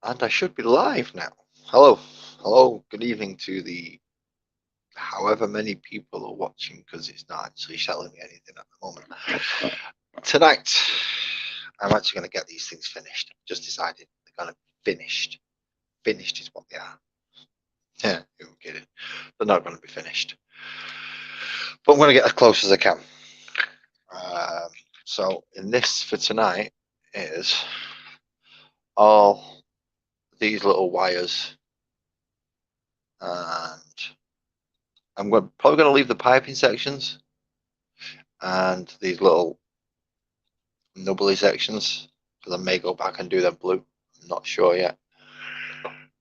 And I should be live now. Hello, hello, good evening to the however many people are watching, because it's not actually showing me anything at the moment. Tonight, I'm actually going to get these things finished. Just decided they're going to be finished. Finished is what they are. Yeah, you're kidding. They're not going to be finished. But I'm going to get as close as I can. So, in this for tonight is all these little wires, and probably going to leave the piping sections and these little nubbly sections, because I may go back and do them blue. I'm not sure yet.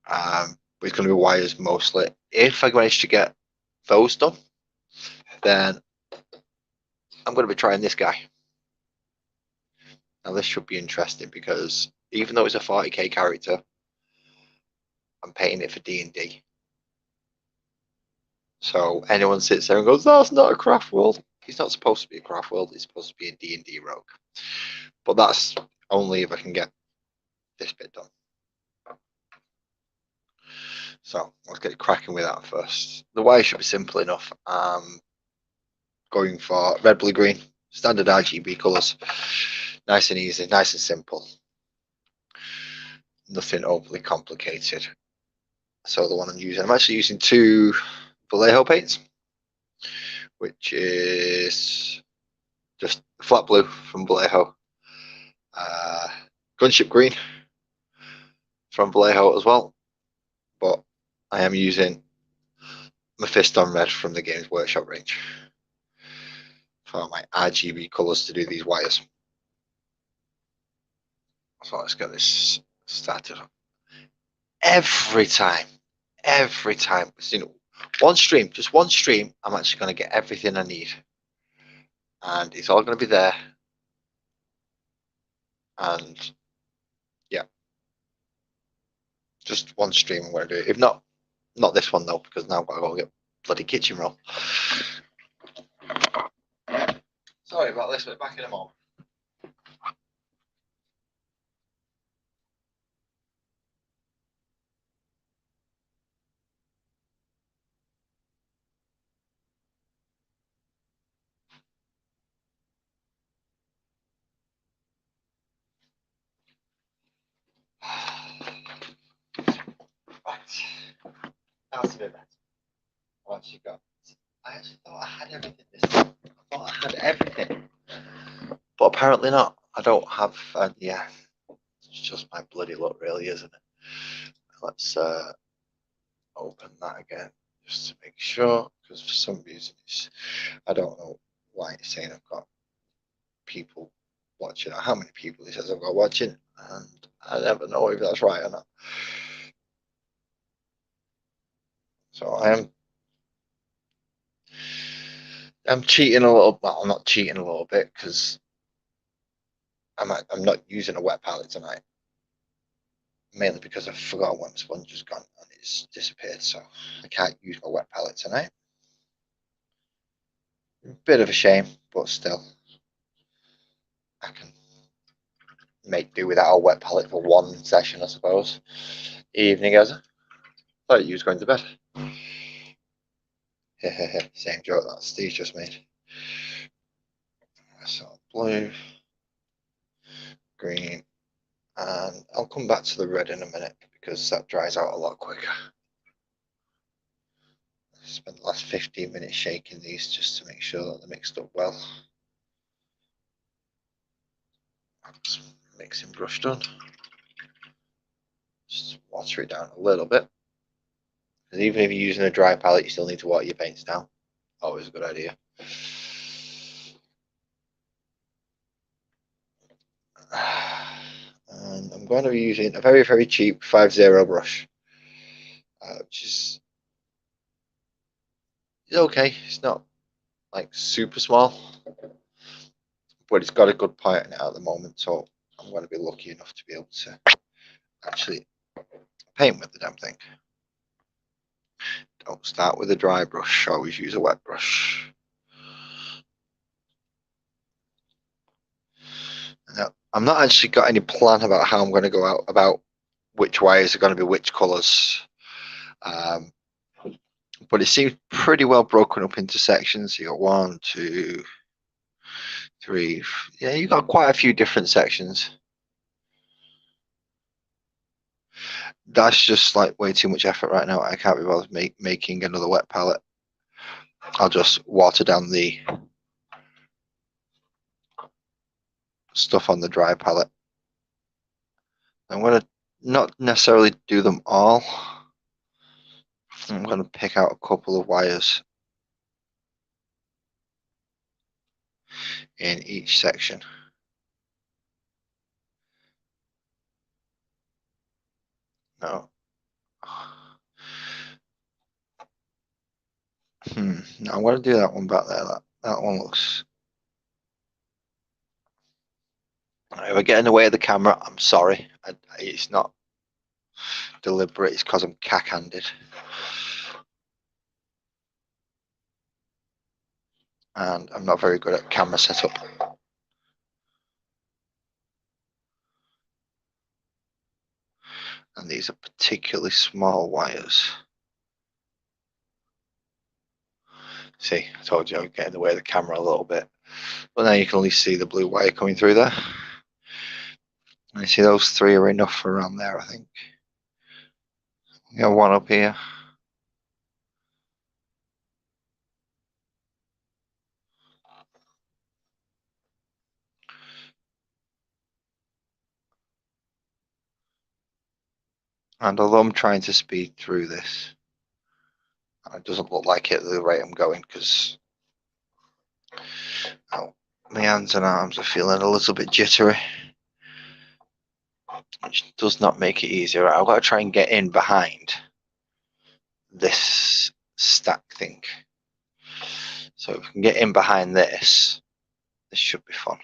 But it's going to be wires mostly. If I manage to get those done, then I'm going to be trying this guy. Now this should be interesting, because even though it's a 40k character, I'm painting it for D&D. So anyone sits there and goes, "That's not a craft world." He's not supposed to be a craft world. He's supposed to be a D&D rogue. But that's only if I can get this bit done. So let's get cracking with that first. The wire should be simple enough. Going for red, blue, green, standard RGB colours. Nice and easy, nice and simple. Nothing overly complicated. So the one I'm actually using two Vallejo paints, which is just flat blue from Vallejo, gunship green from Vallejo as well, but I am using Mephiston red from the Games Workshop range for my RGB colours to do these wires. So let's get this started. Every time, one stream, just one stream, I'm actually going to get everything I need, and it's all going to be there. And yeah, just one stream I'm going to do it. If not this one though, because now I've got to go get bloody kitchen roll. Sorry about this, but back in a moment. Right, that's a bit better. What you got? I actually thought I had everything this time. I thought I had everything, but apparently not. I don't have. Yeah, it's just my bloody luck, really, isn't it? Let's open that again just to make sure, because for some reason I don't know why it's saying I've got people watching, or how many people it says I've got watching, and I never know if that's right or not. So I'm cheating a little. Well, I'm not cheating a little bit, because I'm not using a wet palette tonight, mainly because I forgot when the sponge has gone and it's disappeared, so I can't use my wet palette tonight. Bit of a shame, but still, I can make do without a wet palette for one session, I suppose. Evening, guys. Thought you was going to bed. Same joke that Steve just made. So blue, green, and I'll come back to the red in a minute, because that dries out a lot quicker. I spent the last 15 minutes shaking these just to make sure that they're mixed up well. Mixing brush done. Just water it down a little bit, because even if you're using a dry palette, you still need to water your paints down. Always a good idea. And I'm going to be using a very, very cheap 5-0 brush, which is okay. It's not like super small, but it's got a good point in it at the moment, so I'm going to be lucky enough to be able to actually paint with the damn thing. Don't start with a dry brush, always use a wet brush. Now, I'm not actually got any plan about how I'm going to go out about which wires are going to be which colours. But it seems pretty well broken up into sections. You got 1, 2, 3. Yeah, you got quite a few different sections. That's just like way too much effort right now. I can't be bothered making another wet palette. I'll just water down the stuff on the dry palette. I'm going to not necessarily do them all. I'm going to pick out a couple of wires in each section. No. No, I'm going to do that one back there. That one looks... If I get in the way of the camera, I'm sorry. It's not deliberate. It's because I'm cack-handed. And I'm not very good at camera setup. And these are particularly small wires. See, I told you I would get in the way of the camera a little bit. But now you can only see the blue wire coming through there. And you see those 3 are enough for around there, I think. You got 1 up here. And although I'm trying to speed through this, it doesn't look like it the rate I'm going, because my hands and arms are feeling a little bit jittery, which does not make it easier. I've got to try and get in behind this stack thing. So if we can get in behind this, this should be fun.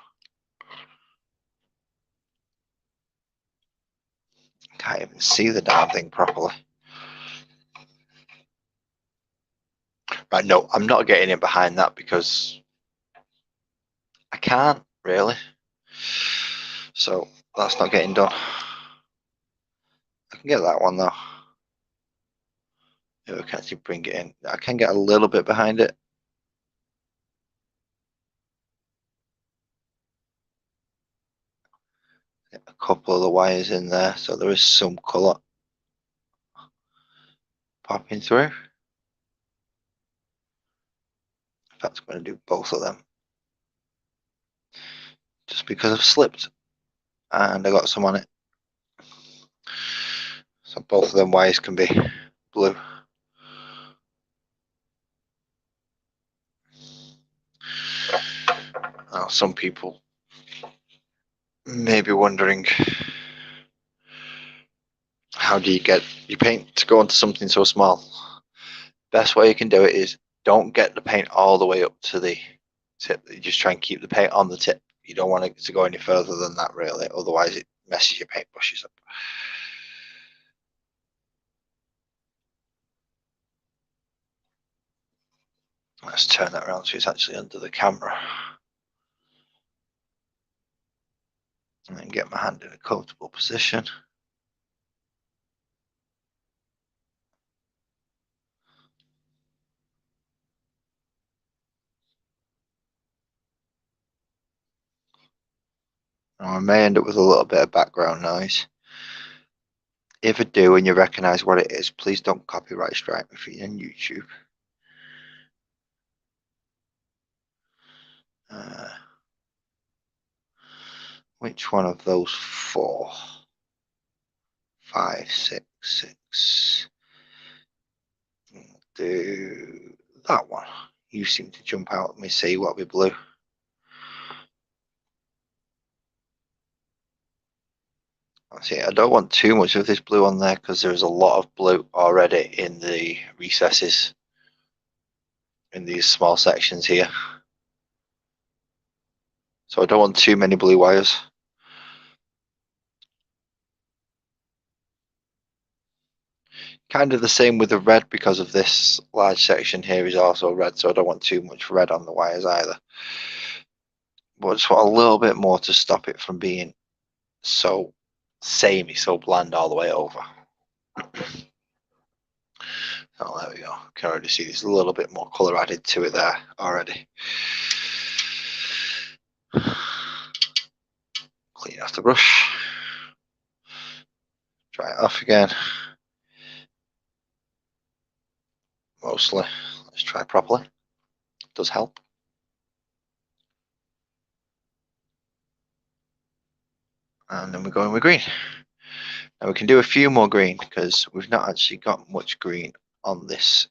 Can't even see the damn thing properly. Right, no, I'm not getting in behind that because I can't really. So that's not getting done. I can get that one though. If I can actually bring it in, I can get a little bit behind it. Get a couple of the wires in there, so there is some colour popping through. In fact, I'm going to do both of them, just because I've slipped and I got some on it. So both of them wires can be blue. Now, some people may be wondering, how do you get your paint to go onto something so small? Best way you can do it is don't get the paint all the way up to the tip. You just try and keep the paint on the tip. You don't want it to go any further than that, really. Otherwise, it messes your paint brushes up. Let's turn that around so it's actually under the camera. And then get my hand in a comfortable position. Now, I may end up with a little bit of background noise. If I do and you recognise what it is, please don't copyright strike me for you on YouTube. Which one of those 4? 5, 6, 6. Do that one. You seem to jump out at me. See what we blue. See, I don't want too much of this blue on there because there's a lot of blue already in the recesses in these small sections here. So I don't want too many blue wires. Kind of the same with the red, because of this large section here is also red, so I don't want too much red on the wires either. But I just want a little bit more to stop it from being so samey, so bland all the way over. Oh, there we go. Can already see there's a little bit more colour added to it there already. Clean off the brush. Dry it off again. Mostly. Let's try properly. It does help. And then we're going with green. Now we can do a few more green because we've not actually got much green on this.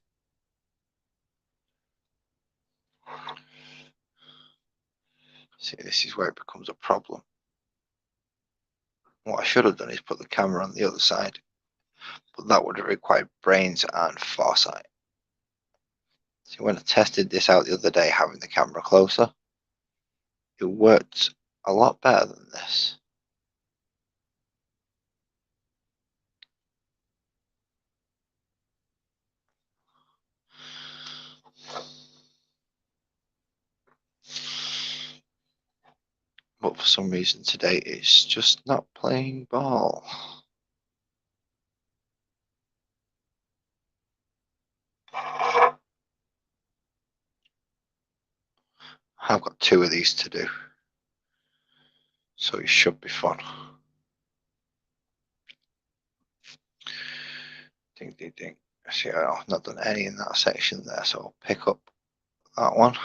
See, this is where it becomes a problem. What I should have done is put the camera on the other side, but that would have required brains and foresight. So when I tested this out the other day, having the camera closer, it worked a lot better than this. But for some reason today, it's just not playing ball. I've got 2 of these to do, so it should be fun. Ding, ding, ding. See, I've not done any in that section there, so I'll pick up that one.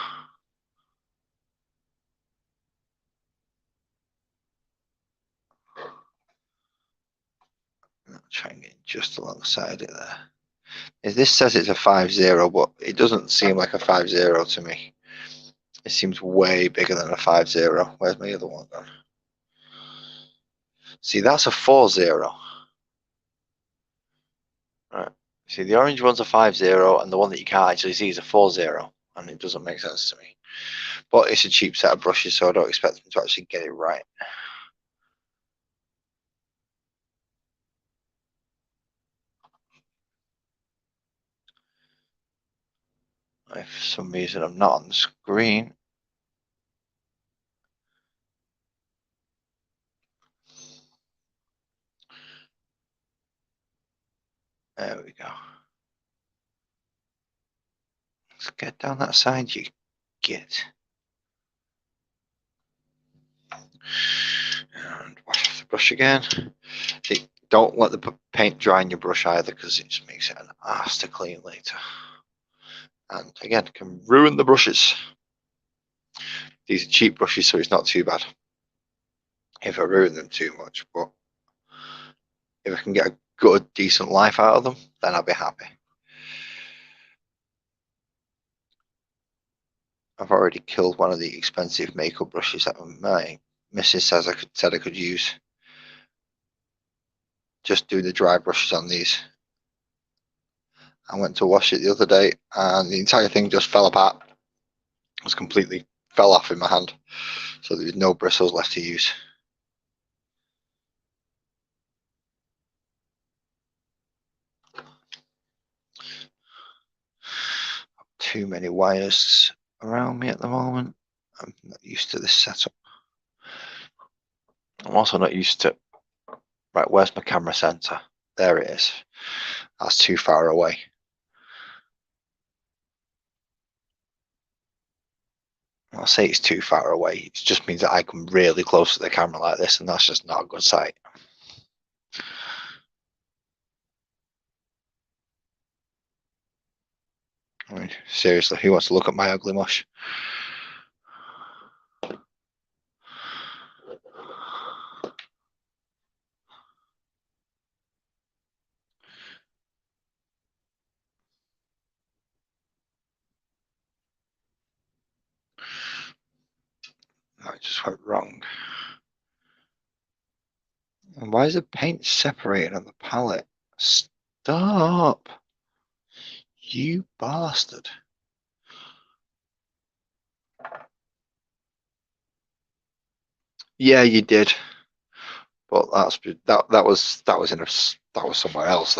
I'll try and get just alongside it there. This says it's a 5-0, but it doesn't seem like a 5-0 to me. It seems way bigger than a 5-0. Where's my other one gone? See, that's a 4-0. Right. See, the orange one's a 5-0, and the one that you can't actually see is a 4-0, and it doesn't make sense to me. But it's a cheap set of brushes, so I don't expect them to actually get it right. If for some reason I'm not on the screen, there we go. Let's get down that side, you git. And wash off the brush again. See, don't let the paint dry in your brush either, because it just makes it an arse to clean later. And again, can ruin the brushes. These are cheap brushes, so it's not too bad if I ruin them too much, but if I can get a good, decent life out of them, then I'll be happy. I've already killed one of the expensive makeup brushes that my missus said I could use. Just do the dry brushes on these. I went to wash it the other day, and the entire thing just fell apart. It was completely fell off in my hand, so there's no bristles left to use. Too many wires around me at the moment. I'm not used to this setup. I'm also not used to. Right, where's my camera center? There it is. That's too far away. I'll say it's too far away. It just means that I come really close to the camera like this, and that's just not a good sight. I mean, seriously, who wants to look at my ugly mush? I just went wrong. And why is the paint separated on the palette? Stop! You bastard. Yeah, you did. But that was somewhere else.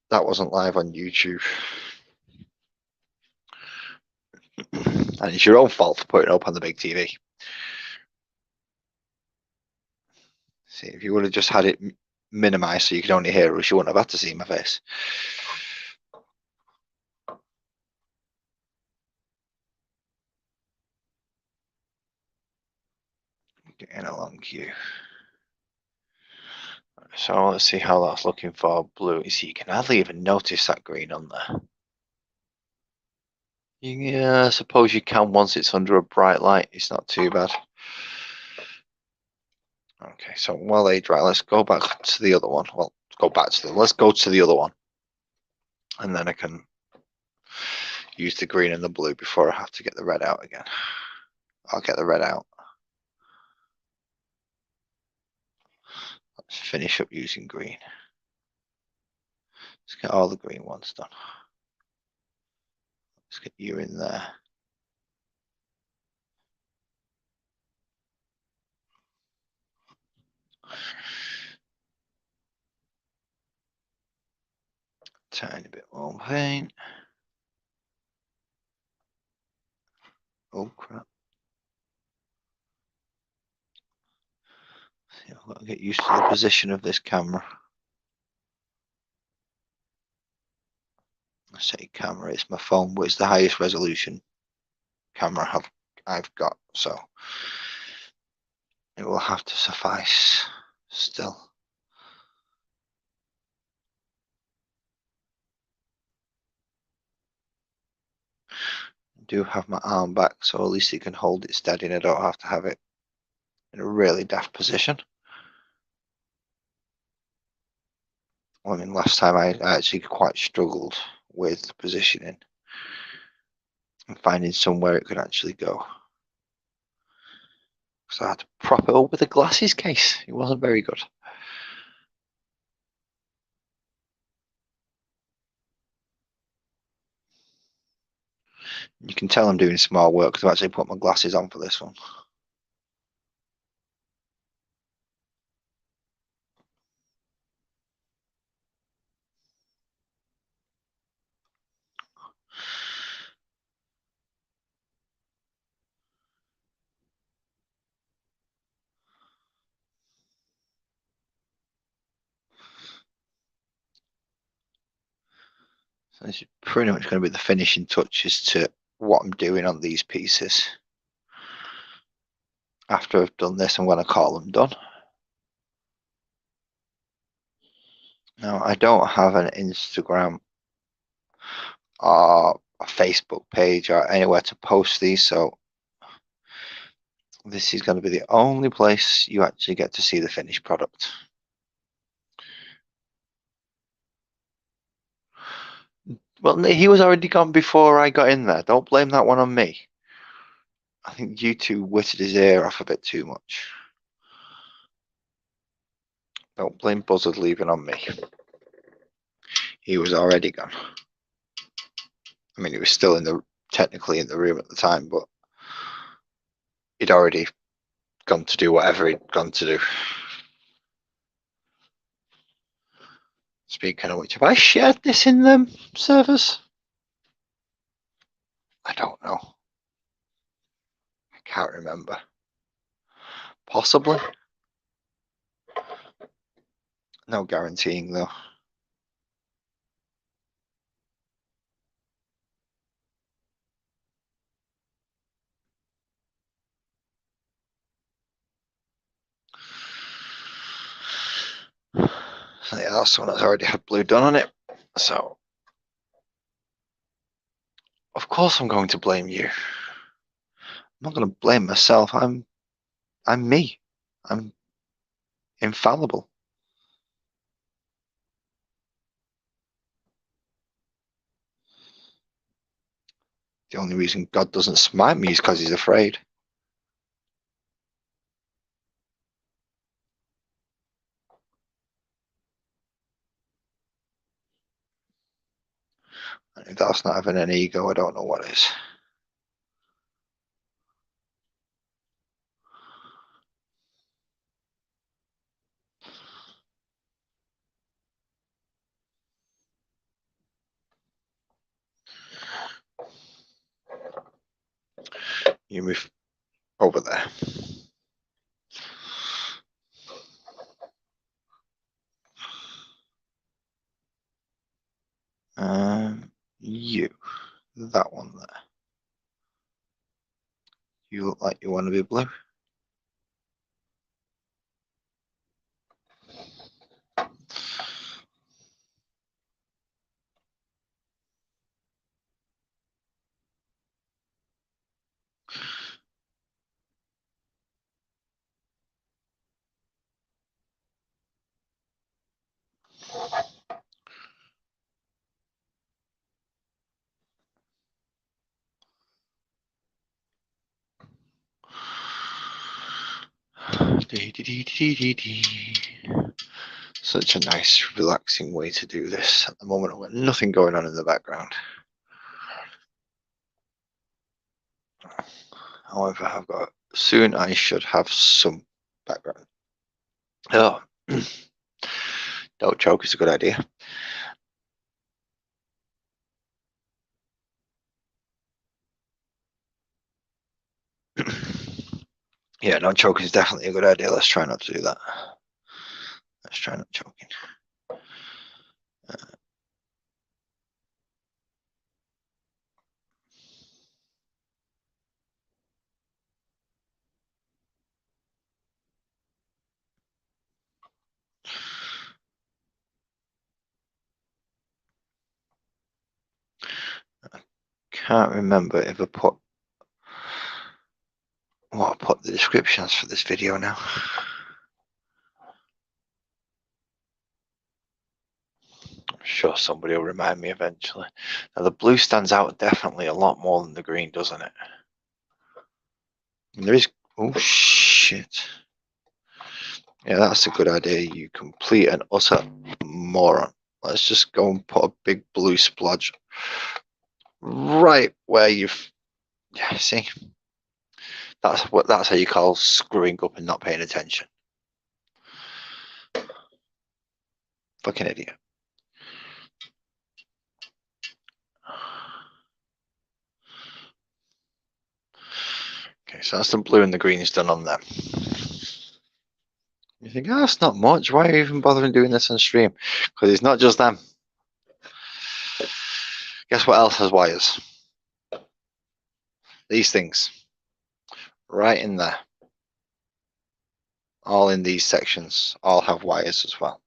That wasn't live on YouTube. And it's your own fault for putting it up on the big TV. See, if you would have just had it minimized so you could only hear us, you wouldn't have had to see my face. Getting along you. So let's see how that's looking for blue. You see, you can hardly even notice that green on there. Yeah, I suppose you can once it's under a bright light. It's not too bad. Okay, so while they dry, let's go back to the other one. Well, let's go to the other one, and then I can use the green and the blue before I have to get the red out again. I'll get the red out. Let's finish up using green. Let's get all the green ones done. Let's get you in there. Tiny bit more paint. Oh crap. See, I've got to get used to the position of this camera. I say camera, it's my phone, but it's the highest resolution camera I've got, so it will have to suffice still. I do have my arm back, so at least it can hold it steady and I don't have to have it in a really daft position. I mean, last time I actually quite struggled with positioning and finding somewhere it could actually go. So I had to prop it up with a glasses case. It wasn't very good. You can tell I'm doing small work because I've actually put my glasses on for this one. So this is pretty much going to be the finishing touches to what I'm doing on these pieces. After I've done this, I'm going to call them done. Now, I don't have an Instagram or a Facebook page or anywhere to post these, so this is going to be the only place you actually get to see the finished product. Well, he was already gone before I got in there. Don't blame that one on me. I think you two whittled his ear off a bit too much. Don't blame Buzzard leaving on me. He was already gone. I mean, he was still technically in the room at the time, but he'd already gone to do whatever he'd gone to do. Speaking of which, have I shared this in them servers? I don't know. I can't remember. Possibly. No guaranteeing though. So yeah, that's one that's already had blue done on it. So of course I'm going to blame you. I'm not going to blame myself. I'm me. I'm infallible. The only reason God doesn't smite me is because he's afraid. And if that's not having an ego, I don't know what is. You move over there. You, that one there. You look like you want to be blue. Such a nice, relaxing way to do this. At the moment, I've got nothing going on in the background. However, I've got soon I should have some background. Oh, don't choke, it's a good idea. Yeah, no choking is definitely a good idea. Let's try not to do that. Let's try not choking. Can't remember if I put what I put the descriptions for this video now. I'm sure somebody will remind me eventually. Now the blue stands out definitely a lot more than the green, doesn't it? And there is, oh shit. Yeah, that's a good idea. You complete and utter moron. Let's just go and put a big blue splodge right where you've. Yeah, see, that's how you call screwing up and not paying attention. Fucking idiot. Okay, so that's the blue and the green is done on there. You think, oh, that's not much. Why are you even bothering doing this on stream? Because it's not just them. Guess what else has wires? These things. Right in there. All in these sections. All have wires as well.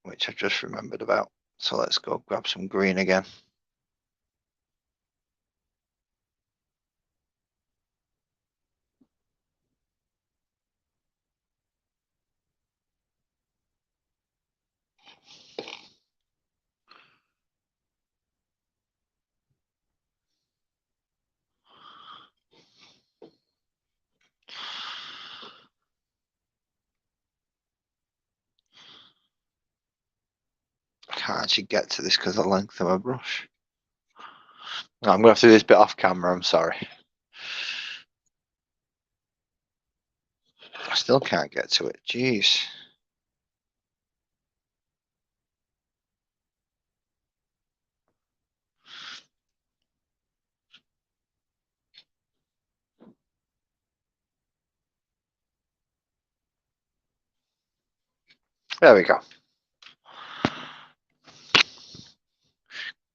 Which I've just remembered about. So let's go grab some green again. I can't actually get to this because of the length of my brush. No, I'm going to have to do this bit off camera, I'm sorry. I still can't get to it, jeez. There we go.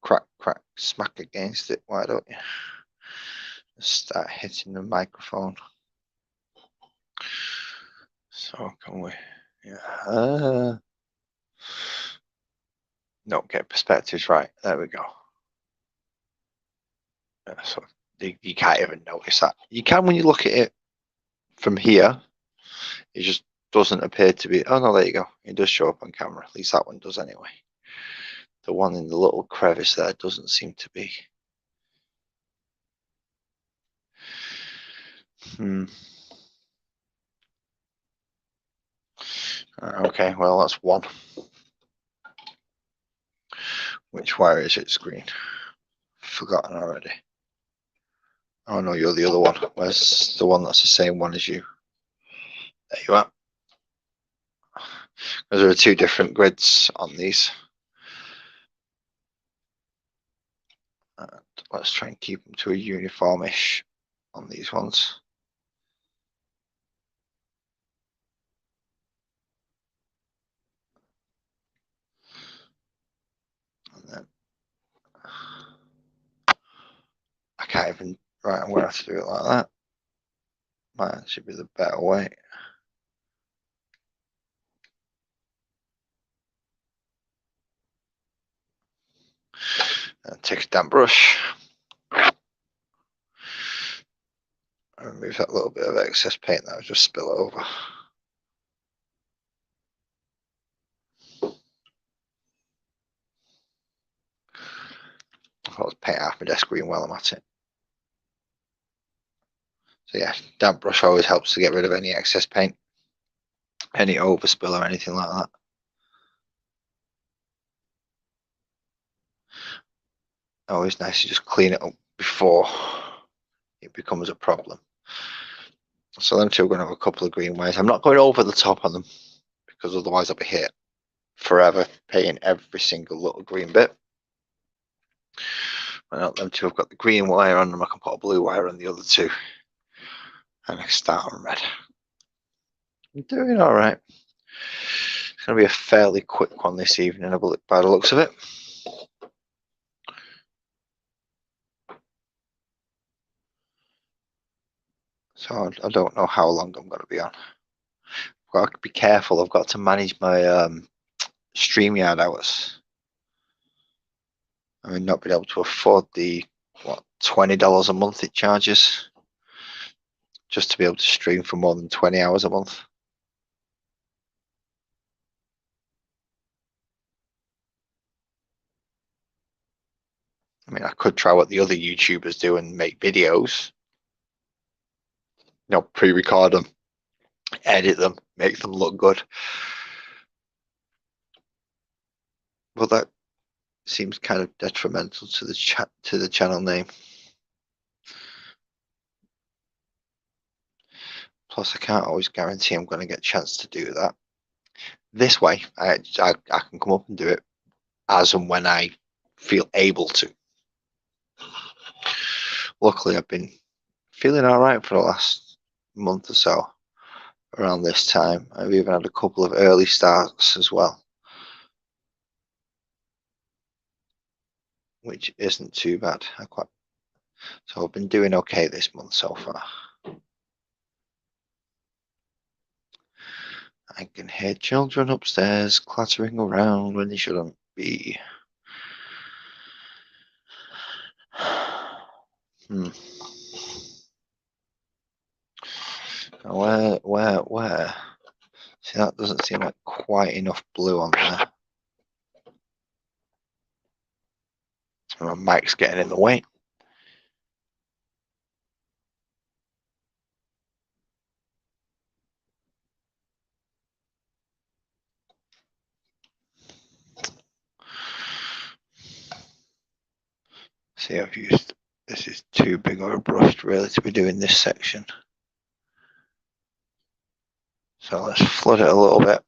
Crack, crack, smack against it, why don't you? Start hitting the microphone. So can we? Yeah. No, get perspectives right. There we go. So you can't even notice that. You can when you look at it from here. It just doesn't appear to be. Oh no, there you go. It does show up on camera. At least that one does anyway. The one in the little crevice there doesn't seem to be. Okay, well that's one. Which wire is it? Screen. Forgotten already. Oh no, you're the other one. Where's the one that's the same one as you? There you are. Because there are two different grids on these. And let's try and keep them to a uniformish on these ones. can't even. Right, I'm gonna have to do it like that. Might should be the better way. And take a damp brush. And remove that little bit of excess paint that was just spill over. I'll paint half my desk green while I'm at it. So yeah, damp brush always helps to get rid of any excess paint, any overspill or anything like that. Always nice to just clean it up before it becomes a problem. So them two are going to have a couple of green ways. I'm not going over the top on them because otherwise I'll be here forever painting every single little green bit. And them two have got the green wire on them. I can put a blue wire on the other two, and I can start on red. I'm doing all right. It's going to be a fairly quick one this evening, by the looks of it. So I don't know how long I'm going to be on. I've got to be careful. I've got to manage my StreamYard hours. I mean, not being able to afford the $20 a month it charges just to be able to stream for more than 20 hours a month. I mean, I could try what the other YouTubers do and make videos, pre-record them, edit them, make them look good. But that seems kind of detrimental to the channel name. Plus, I can't always guarantee I'm going to get a chance to do that. This way, I can come up and do it as and when I feel able to. Luckily, I've been feeling all right for the last month or so around this time. I've even had a couple of early starts as well, which isn't too bad. So I've been doing okay this month so far. I can hear children upstairs clattering around when they shouldn't be. Where? See, that doesn't seem like quite enough blue on there. My mic's getting in the way. See, this is too big of a brush really to be doing this section. So let's flood it a little bit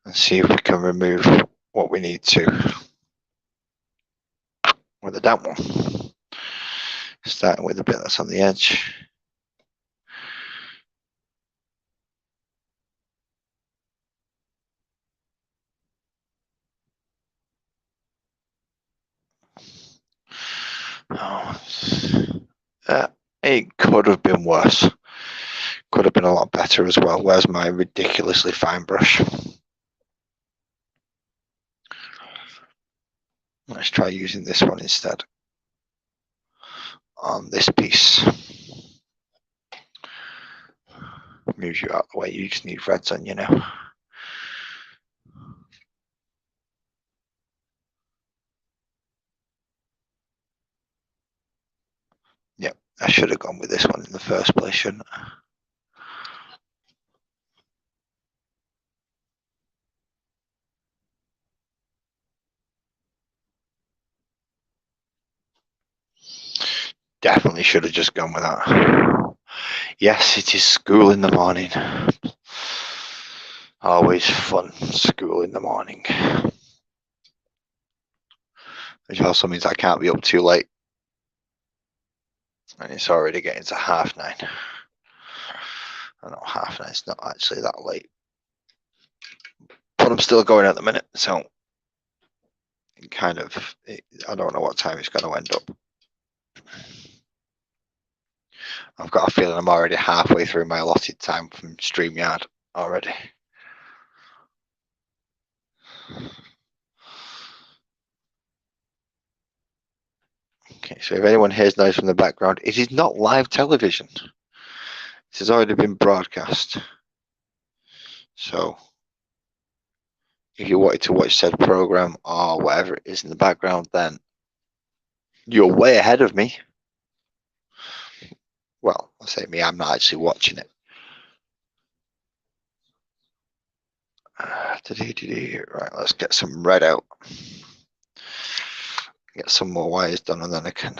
and see if we can remove what we need to with the damp one. Starting with the bit that's on the edge. It could have been worse. Could have been a lot better as well. Where's my ridiculously fine brush? Let's try using this one instead on this piece. Move you out of the way. You just need reds on you now. Yep, I should have gone with this one in the first place, shouldn't I? Definitely should have just gone with that. Yes, it is school in the morning. Always fun, school in the morning. Which also means I can't be up too late. And it's already getting to 9:30. I know 9:30 is not actually that late. But I'm still going at the minute, so I don't know what time it's going to end up. I've got a feeling I'm already halfway through my allotted time from StreamYard already. Okay, so if anyone hears noise from the background, it is not live television. This has already been broadcast. So if you wanted to watch said program or whatever it is in the background, then you're way ahead of me. Well, I say me, I'm not actually watching it. Right, let's get some red out. Get some more wires done, and then I can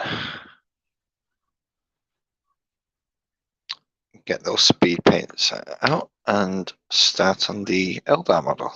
get those speed paints out and start on the Eldar model.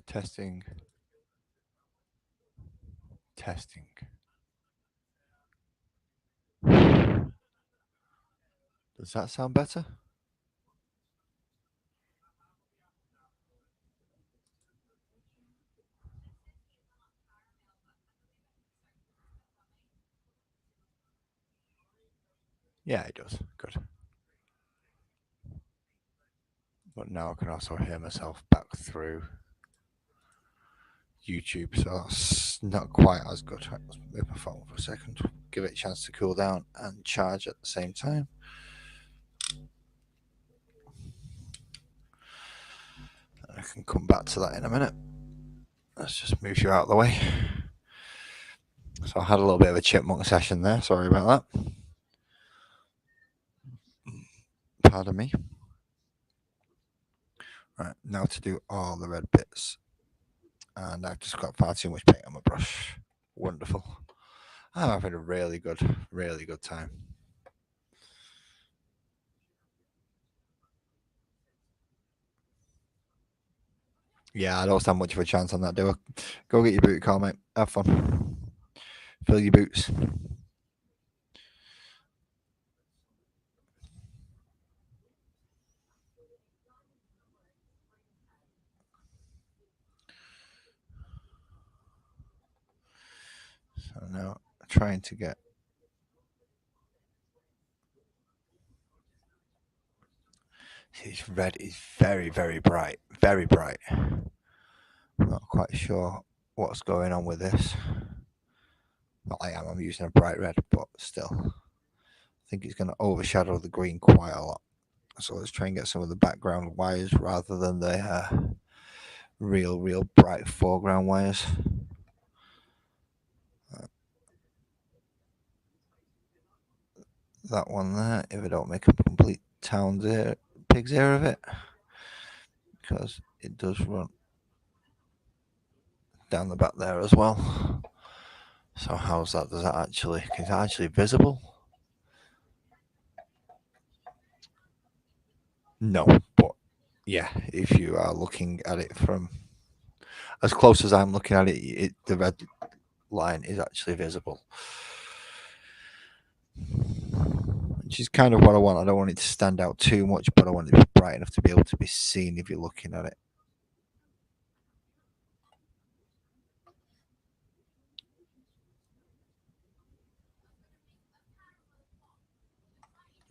Testing. Testing. Does that sound better? Yeah, it does. Good. But now I can also hear myself back through YouTube, so that's not quite as good. Right, let's move my phone for a second, give it a chance to cool down and charge at the same time. I can come back to that in a minute. Let's just move you out of the way. So I had a little bit of a chipmunk session there. Sorry about that. Pardon me. Right, now to do all the red bits. And I've just got far too much paint on my brush. Wonderful. I'm having a really good time. Yeah, I don't stand much of a chance on that, do I? Go get your boot car, mate. Have fun. Fill your boots. So now, trying to get. This red is very, very bright. Very bright. I'm not quite sure what's going on with this. Not I am. I'm using a bright red, but still. I think it's going to overshadow the green quite a lot. So let's try and get some of the background wires rather than the real bright foreground wires. Uh, that one there, if I don't make a complete pig's ear of it, because it does run down the back there as well. So how's that? Is that actually visible? No, but yeah, if you are looking at it from as close as I'm looking at it, the red line is actually visible. Which is kind of what I want. I don't want it to stand out too much, but I want it to be bright enough to be able to be seen if you're looking at it.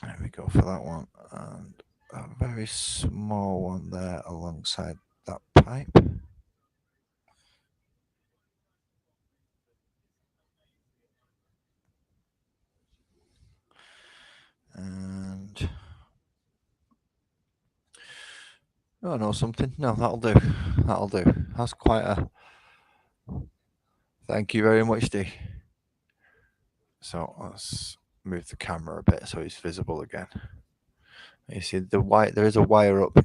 There we go for that one. And a very small one there alongside that pipe. And oh, I know something. No, that'll do. That'll do. That's quite a. Thank you very much, D. So let's move the camera a bit so it's visible again. You see the white. There is a wire up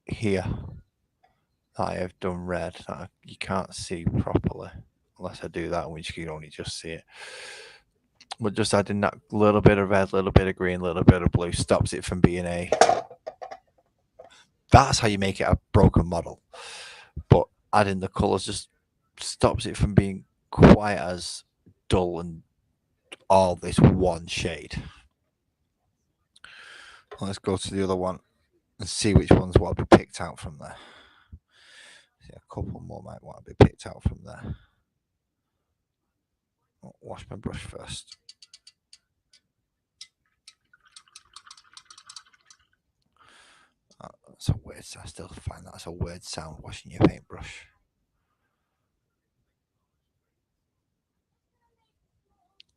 here that I have done red that you can't see properly unless I do that, in which you can only just see it. But just adding that little bit of red, little bit of green, little bit of blue stops it from being a. That's how you make it a broken model. But adding the colours just stops it from being quite as dull and all this one shade. Let's go to the other one and see which ones want to be picked out from there. See, a couple more might want to be picked out from there. I'll wash my brush first. That's a weird. I still find that's a weird sound washing your paintbrush.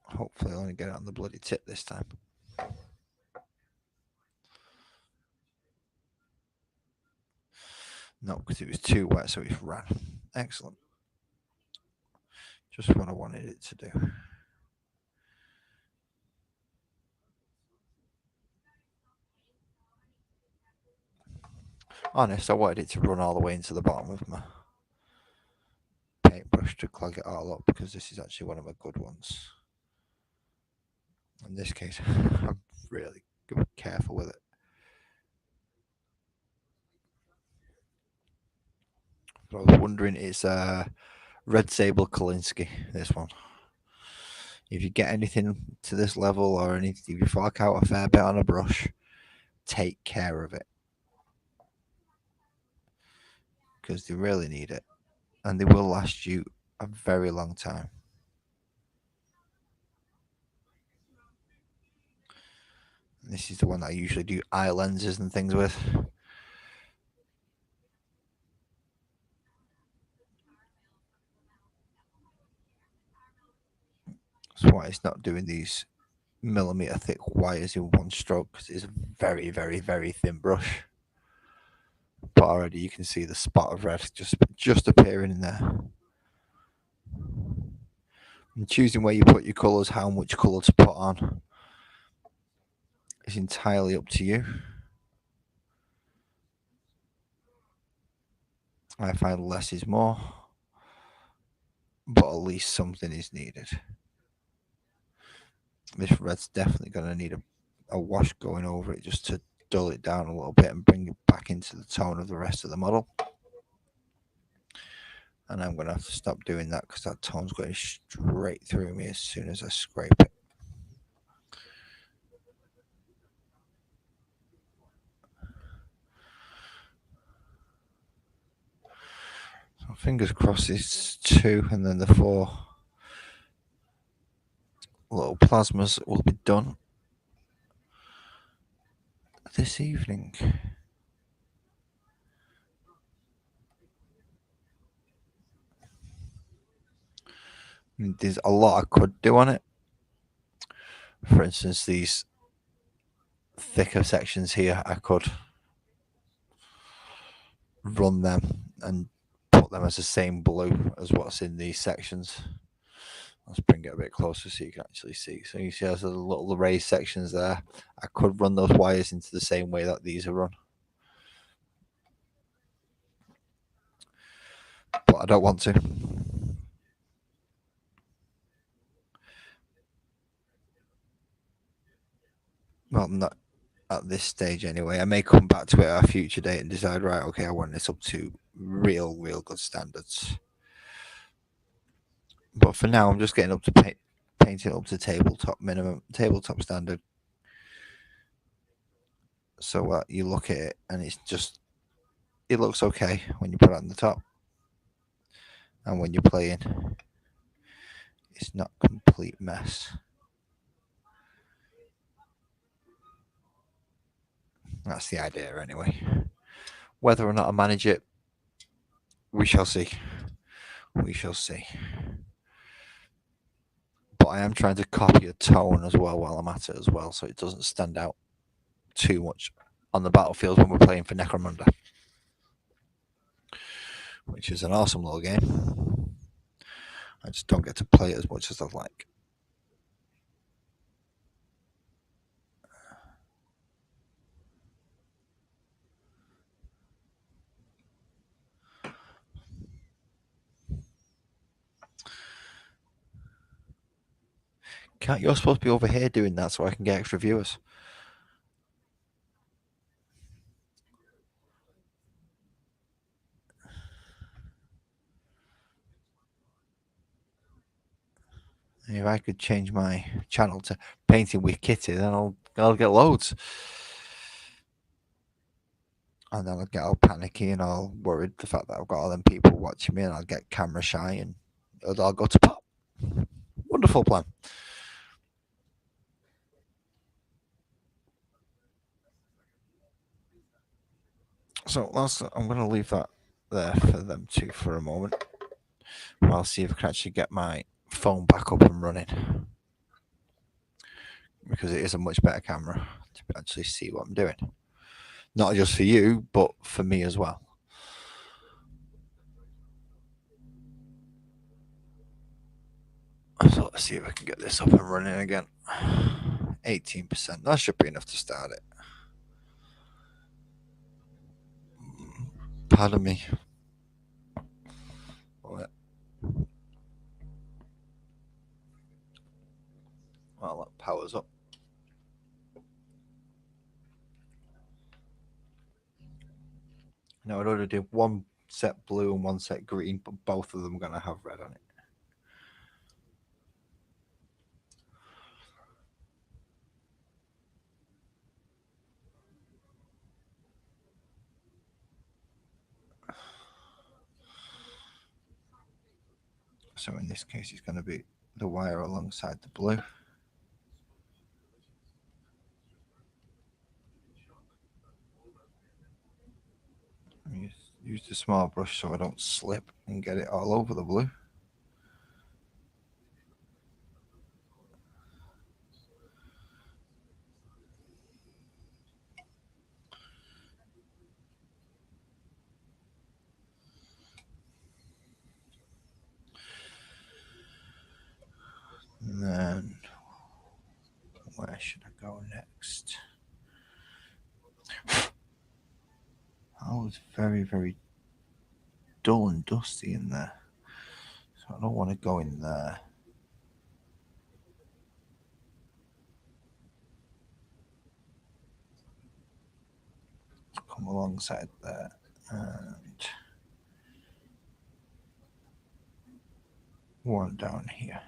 Hopefully, I'll only get it on the bloody tip this time. No, because it was too wet, so it ran. Excellent. Just what I wanted it to do. Honest, I wanted it to run all the way into the bottom of my paintbrush to clog it all up because this is actually one of my good ones. In this case, I'm really careful with it. But I was wondering, it's Red Sable Kolinsky, this one. If you get anything to this level or if you fork out a fair bit on a brush, take care of it. Because they really need it. And they will last you a very long time. And this is the one that I usually do eye lenses and things with. That's why it's not doing these millimeter thick wires in one stroke because it's a very, very, very thin brush. But already you can see the spot of red just appearing in there. And choosing where you put your colours, how much colour to put on, is entirely up to you. I find less is more, but at least something is needed. This red's definitely going to need a wash going over it just to dull it down a little bit and bring it back into the tone of the rest of the model. And I'm going to have to stop doing that because that tone's going straight through me as soon as I scrape it. So fingers crossed it's 2 and then the 4 little plasmas will be done this evening. There's a lot I could do on it. For instance, these thicker sections here, I could run them and put them as the same blue as what's in these sections. Let's bring it a bit closer so you can actually see. So you see there's the little raised sections there. I could run those wires into the same way that these are run. But I don't want to. Well, not at this stage anyway. I may come back to it at a future date and decide, right, okay, I want this up to real good standards. But for now, I'm just getting up to painting up to tabletop standard. So you look at it and it looks okay when you put it on the top. And when you're playing, it's not a complete mess. That's the idea anyway. Whether or not I manage it, we shall see. We shall see. But I am trying to copy a tone as well while I'm at it as well, so it doesn't stand out too much on the battlefield when we're playing for Necromunda, which is an awesome little game. I just don't get to play it as much as I'd like. You're supposed to be over here doing that so I can get extra viewers. If I could change my channel to painting with Kitty, then I'll get loads. And then I'll get all panicky and all worried the fact that I've got all them people watching me, and I'll get camera shy and it'll all go to pot. Wonderful plan. So I'm going to leave that there for them two for a moment. I'll see if I can actually get my phone back up and running, because it is a much better camera to actually see what I'm doing. Not just for you, but for me as well. So let's see if I can get this up and running again. 18%. That should be enough to start it. Pardon me. Well, that power's up. Now I'd already do one set blue and one set green, but both of them are going to have red on it. So in this case, it's going to be the wire alongside the blue. Use the small brush so I don't slip and get it all over the blue. And then where should I go next? Oh, it's very dull and dusty in there. So I don't want to go in there. Come alongside there and one down here.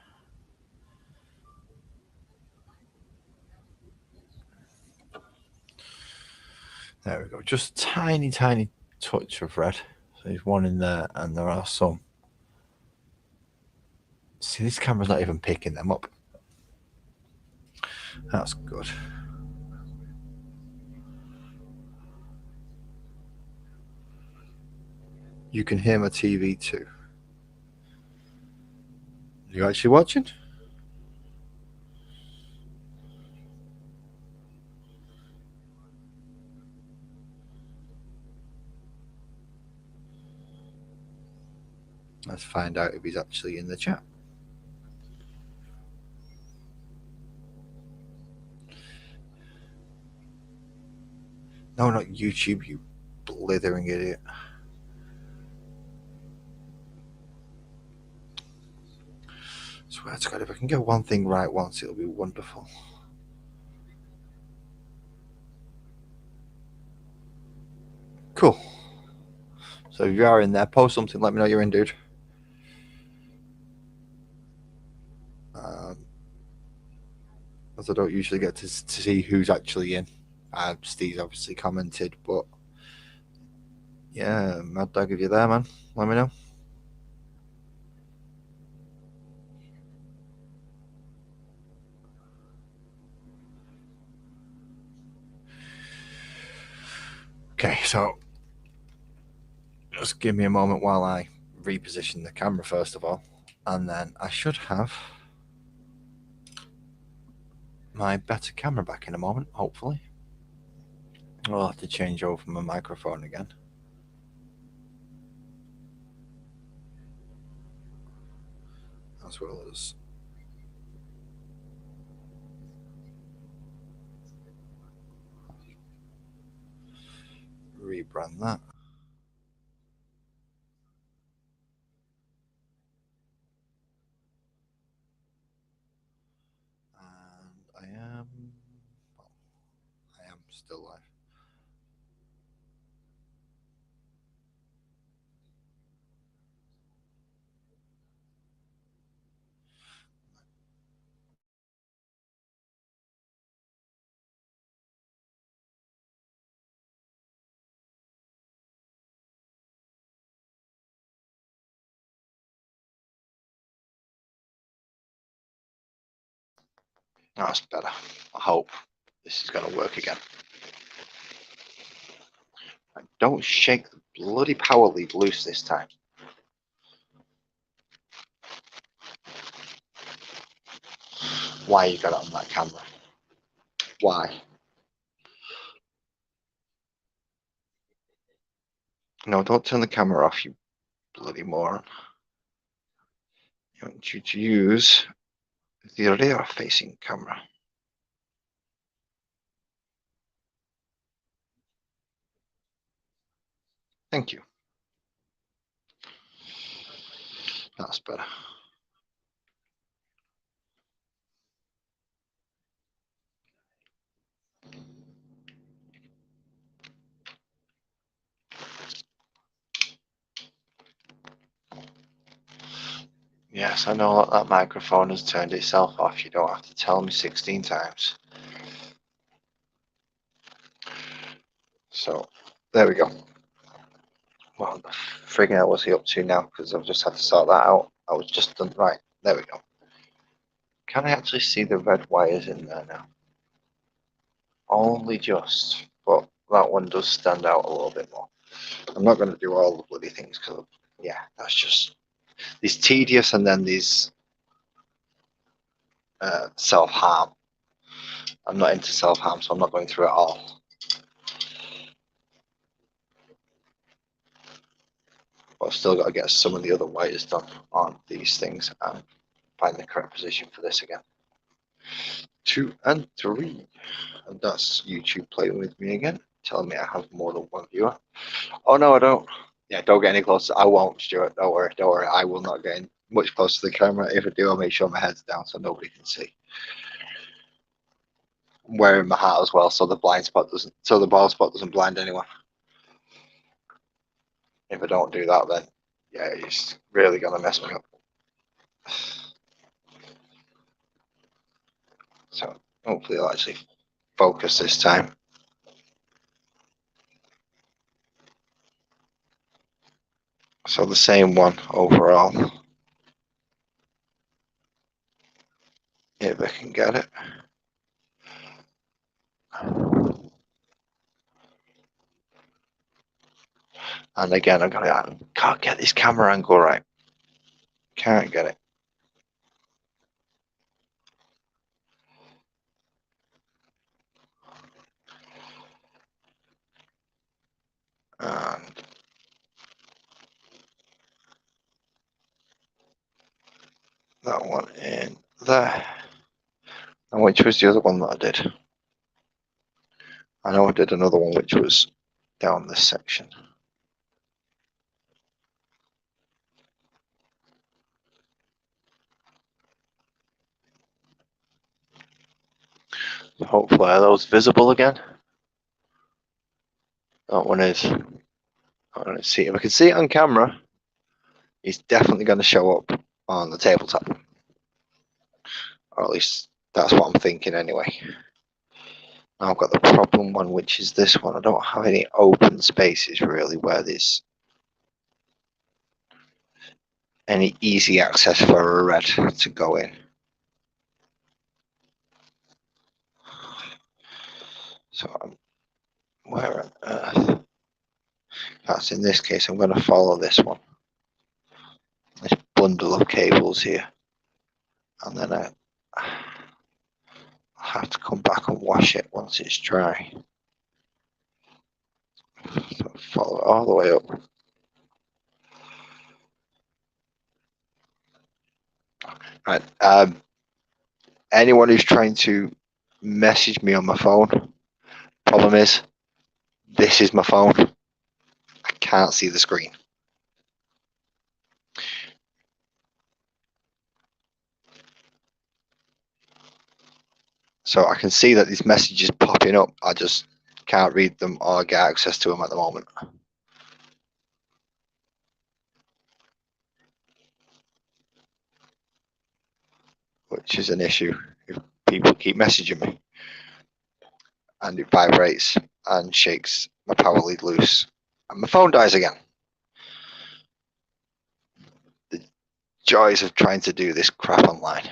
There we go. Just tiny, tiny touch of red. So there's one in there, and there are some. See, this camera's not even picking them up. That's good. You can hear my TV too. You actually watching? Let's find out if he's actually in the chat. No, not YouTube, you blithering idiot. Swear to God, if I can get one thing right once, it'll be wonderful. Cool. So if you are in there, post something, let me know you're in, dude. As I don't usually get to see who's actually in. Steve's obviously commented, but yeah, Mad Dog, if you're there, man, let me know. Okay, so just give me a moment while I reposition the camera first of all, and then I should have my better camera back in a moment, hopefully. I'll have to change over my microphone again. As well as rebrand that. And I am still live. That's better. I hope this is going to work again. And don't shake the bloody power lead loose this time. Why you got it on that camera? Why? No, don't turn the camera off, you bloody moron. I want you to use the rear-facing camera. Thank you. That's better. Yes, I know that microphone has turned itself off. You don't have to tell me 16 times. So, there we go. What the friggin' hell was he up to now? Because I've just had to sort that out. I was just done. Right, there we go. Can I actually see the red wires in there now? Only just, but that one does stand out a little bit more. I'm not going to do all the bloody things because, yeah, that's just these tedious, and then these self-harm. I'm not into self-harm, so I'm not going through it all. But I've still got to get some of the other wires done on these things and find the correct position for this again. 2 and 3. And that's YouTube playing with me again, telling me I have more than one viewer. Oh, no, I don't. Yeah, don't get any closer. I won't, Stuart. Don't worry. Don't worry. I will not get in much closer to the camera. If I do, I'll make sure my head's down so nobody can see. I'm wearing my hat as well, so the bald spot doesn't blind anyone. If I don't do that, then yeah, it's really gonna mess me up. So hopefully it'll actually focus this time. So the same one overall. If I can get it. And again, I can't get this camera angle right. Can't get it. And that one in there. And which was the other one that I did? I know I did another one which was down this section. Hopefully are those visible again? That one is. Let's see if I can see it on camera. It's definitely going to show up on the tabletop. Or at least that's what I'm thinking anyway. Now I've got the problem one, which is this one. I don't have any open spaces really where there's any easy access for a red to go in. So where on earth? That's in this case, I'm going to follow this one. This bundle of cables here. And then I'll have to come back and wash it once it's dry. So follow it all the way up. Right. Anyone who's trying to message me on my phone, problem is, this is my phone. I can't see the screen. So I can see that these messages popping up. I just can't read them or get access to them at the moment. Which is an issue if people keep messaging me. And it vibrates and shakes my power lead loose. And my phone dies again. The joys of trying to do this crap online.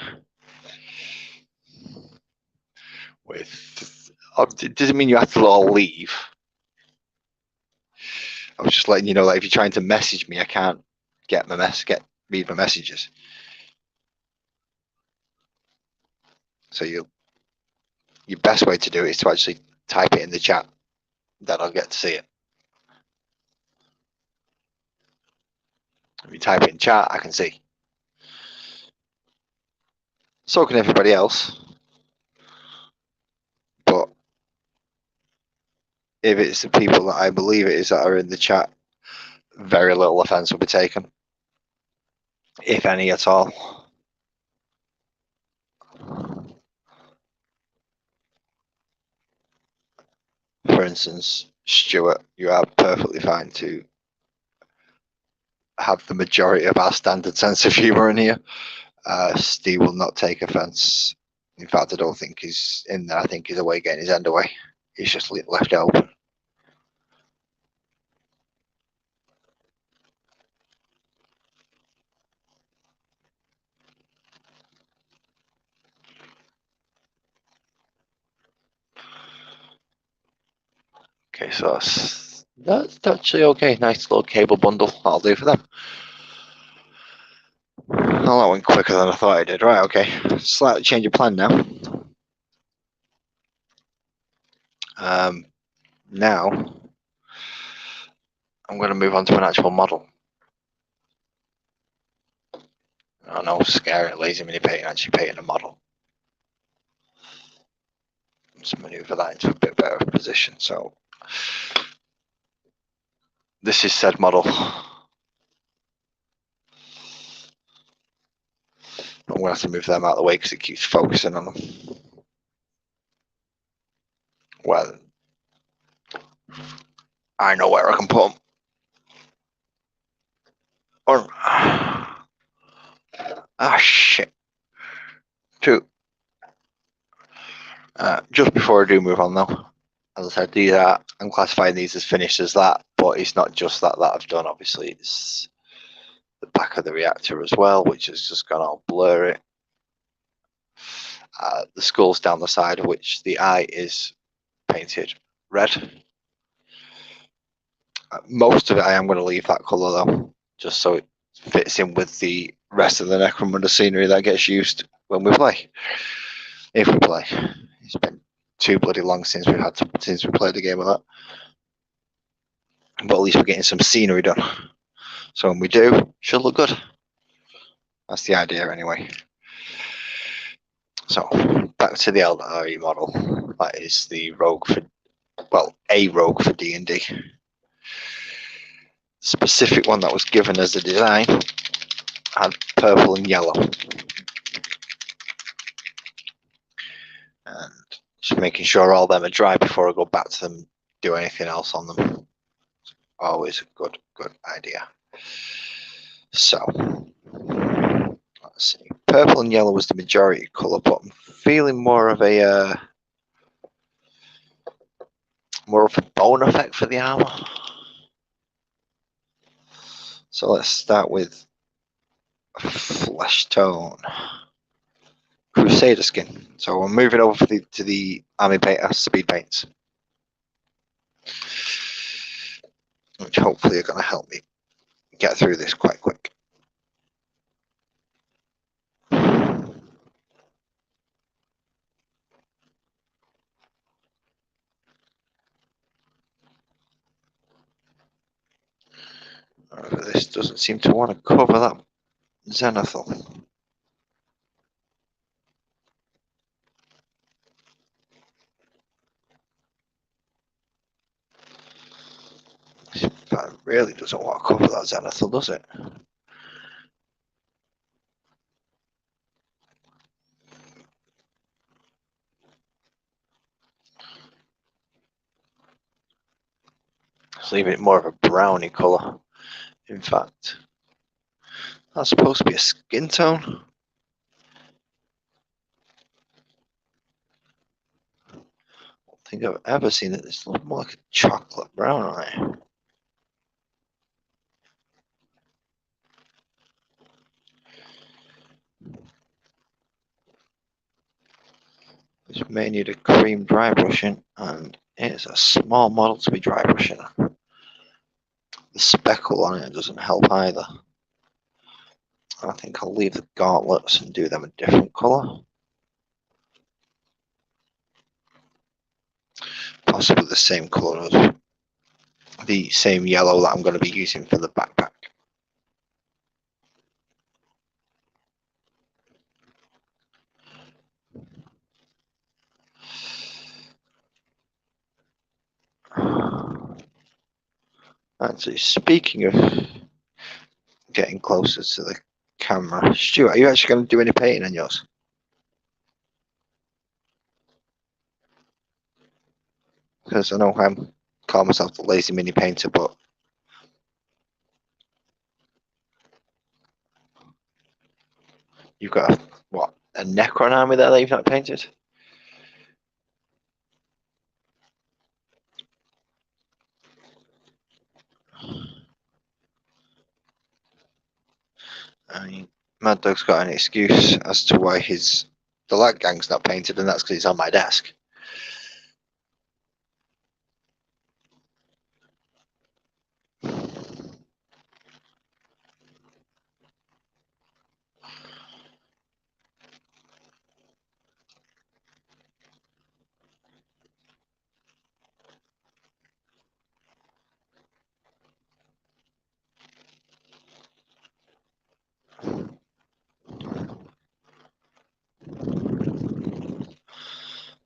It doesn't mean you have to all leave. I was just letting you know that if you're trying to message me, I can't read my messages. So your best way to do it is to actually type it in the chat. Then I'll get to see it. If you type it in chat, I can see. So can everybody else. But if it's the people that I believe it is that are in the chat, very little offense will be taken, if any at all. For instance, Stuart, you are perfectly fine to have the majority of our standard sense of humour in here. Steve will not take offence. In fact, I don't think he's in there. I think he's away getting his end away. He's just left it open. Okay, so that's actually okay. Nice little cable bundle. That'll do for them. Well, that went quicker than I thought I did. Right, okay. Slightly change of plan now. Now, I'm going to move on to an actual model. I know, scary, lazy mini painting, actually painting a model. Let's maneuver that into a bit better position. So, this is said model. I'm going to have to move them out of the way because it keeps focusing on them. Well, I know where I can put them. Or, Ah, shit. Two. Just before I do move on though, as I said, these are, I'm classifying these as finished as that, but it's not just that I've done. Obviously, it's the back of the reactor as well, which has just gone all blurry. The skull's down the side, of which the eye is painted red. Most of it I am going to leave that colour though, just so it fits in with the rest of the Necromunda scenery that gets used when we play. If we play. It's been too bloody long since we played the game of that. But at least we're getting some scenery done. So when we do, it should look good. That's the idea anyway. So back to the Eldari model. That is the rogue for, well, a rogue for D&D. Specific one that was given as a design had purple and yellow. And just making sure all them are dry before I go back to them, do anything else on them. Always a good idea. So let's see. Purple and yellow was the majority colour, but I'm feeling more of a bone effect for the armour. So let's start with flesh tone. Crusader skin. So we're moving over to the army paint, speed paints, which hopefully are going to help me get through this quite quick. However, this doesn't seem to want to cover that zenithal. That really doesn't want to cover that zenithal, does it? Let's leave it more of a browny colour. In fact, that's supposed to be a skin tone. I don't think I've ever seen it. This looks more like a chocolate brown, right? This may need a cream dry brushing, and it's a small model to be dry brushing. The speckle on it doesn't help either. I think I'll leave the gauntlets and do them a different colour. Possibly the same colour as the same yellow that I'm going to be using for the backpack. Actually, speaking of getting closer to the camera, Stuart, are you actually going to do any painting on yours? Because I know I'm calling myself the lazy mini painter, but you've got a Necron army there that you've not painted? I mean, Mad Dog's got an excuse as to why the Lag Gang's not painted, and that's because it's on my desk.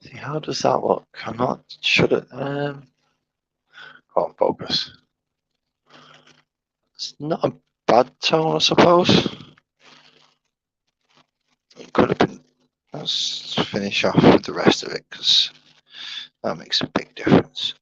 See, how does that look? I'm not should it come on, focus. It's not a bad tone, I suppose. It could have been. Let's finish off with the rest of it because that makes a big difference.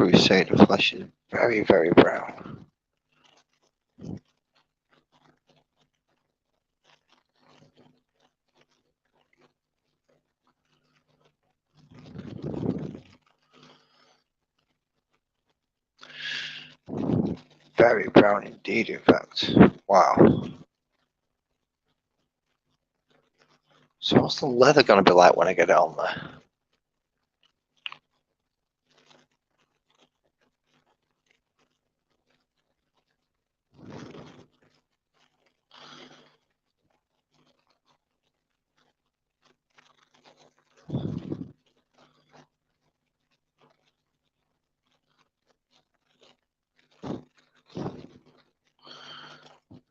Crusader flesh is very, very brown. Very brown indeed, in fact. Wow. So what's the leather going to be like when I get it on there?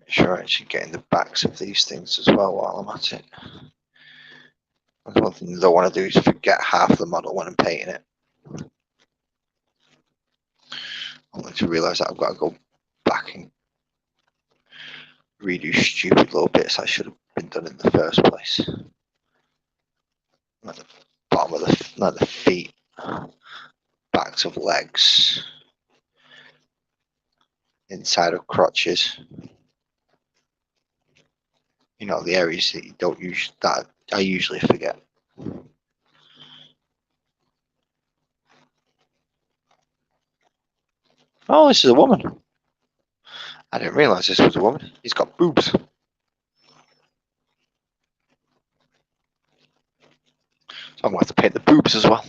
Sure, I should get in the backs of these things as well while I'm at it. That's one thing I don't want to do is forget half the model when I'm painting it. Only to realise that I've got to go back and redo stupid little bits that should have been done in the first place. Like the bottom of like the feet, backs of legs, inside of crotches. You know, the areas that you don't use that I usually forget. Oh, this is a woman. I didn't realise this was a woman. He's got boobs. So I'm going to have to paint the boobs as well.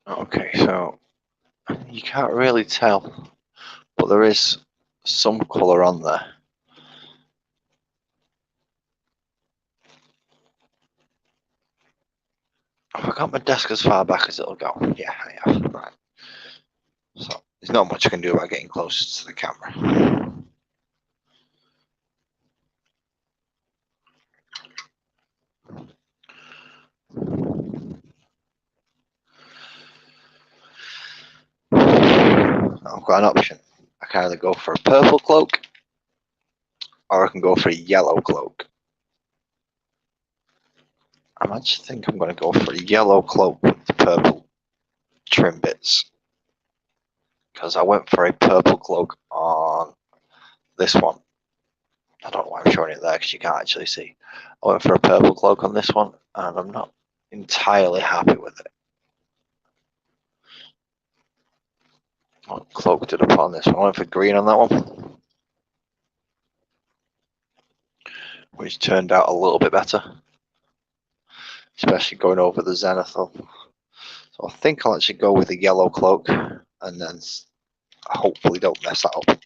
Okay, so you can't really tell, but there is some colour on there. Have I got my desk as far back as it'll go? Yeah, I have. Right. So there's not much I can do about getting closer to the camera. I've got an option. I can either go for a purple cloak or I can go for a yellow cloak. I actually think I'm going to go for a yellow cloak with the purple trim bits. Because I went for a purple cloak on this one. I don't know why I'm showing it there because you can't actually see. I went for a purple cloak on this one and I'm not entirely happy with it. What cloak did I put on this one? I went for green on that one, which turned out a little bit better, especially going over the zenithal. So I think I'll actually go with a yellow cloak and then hopefully don't mess that up.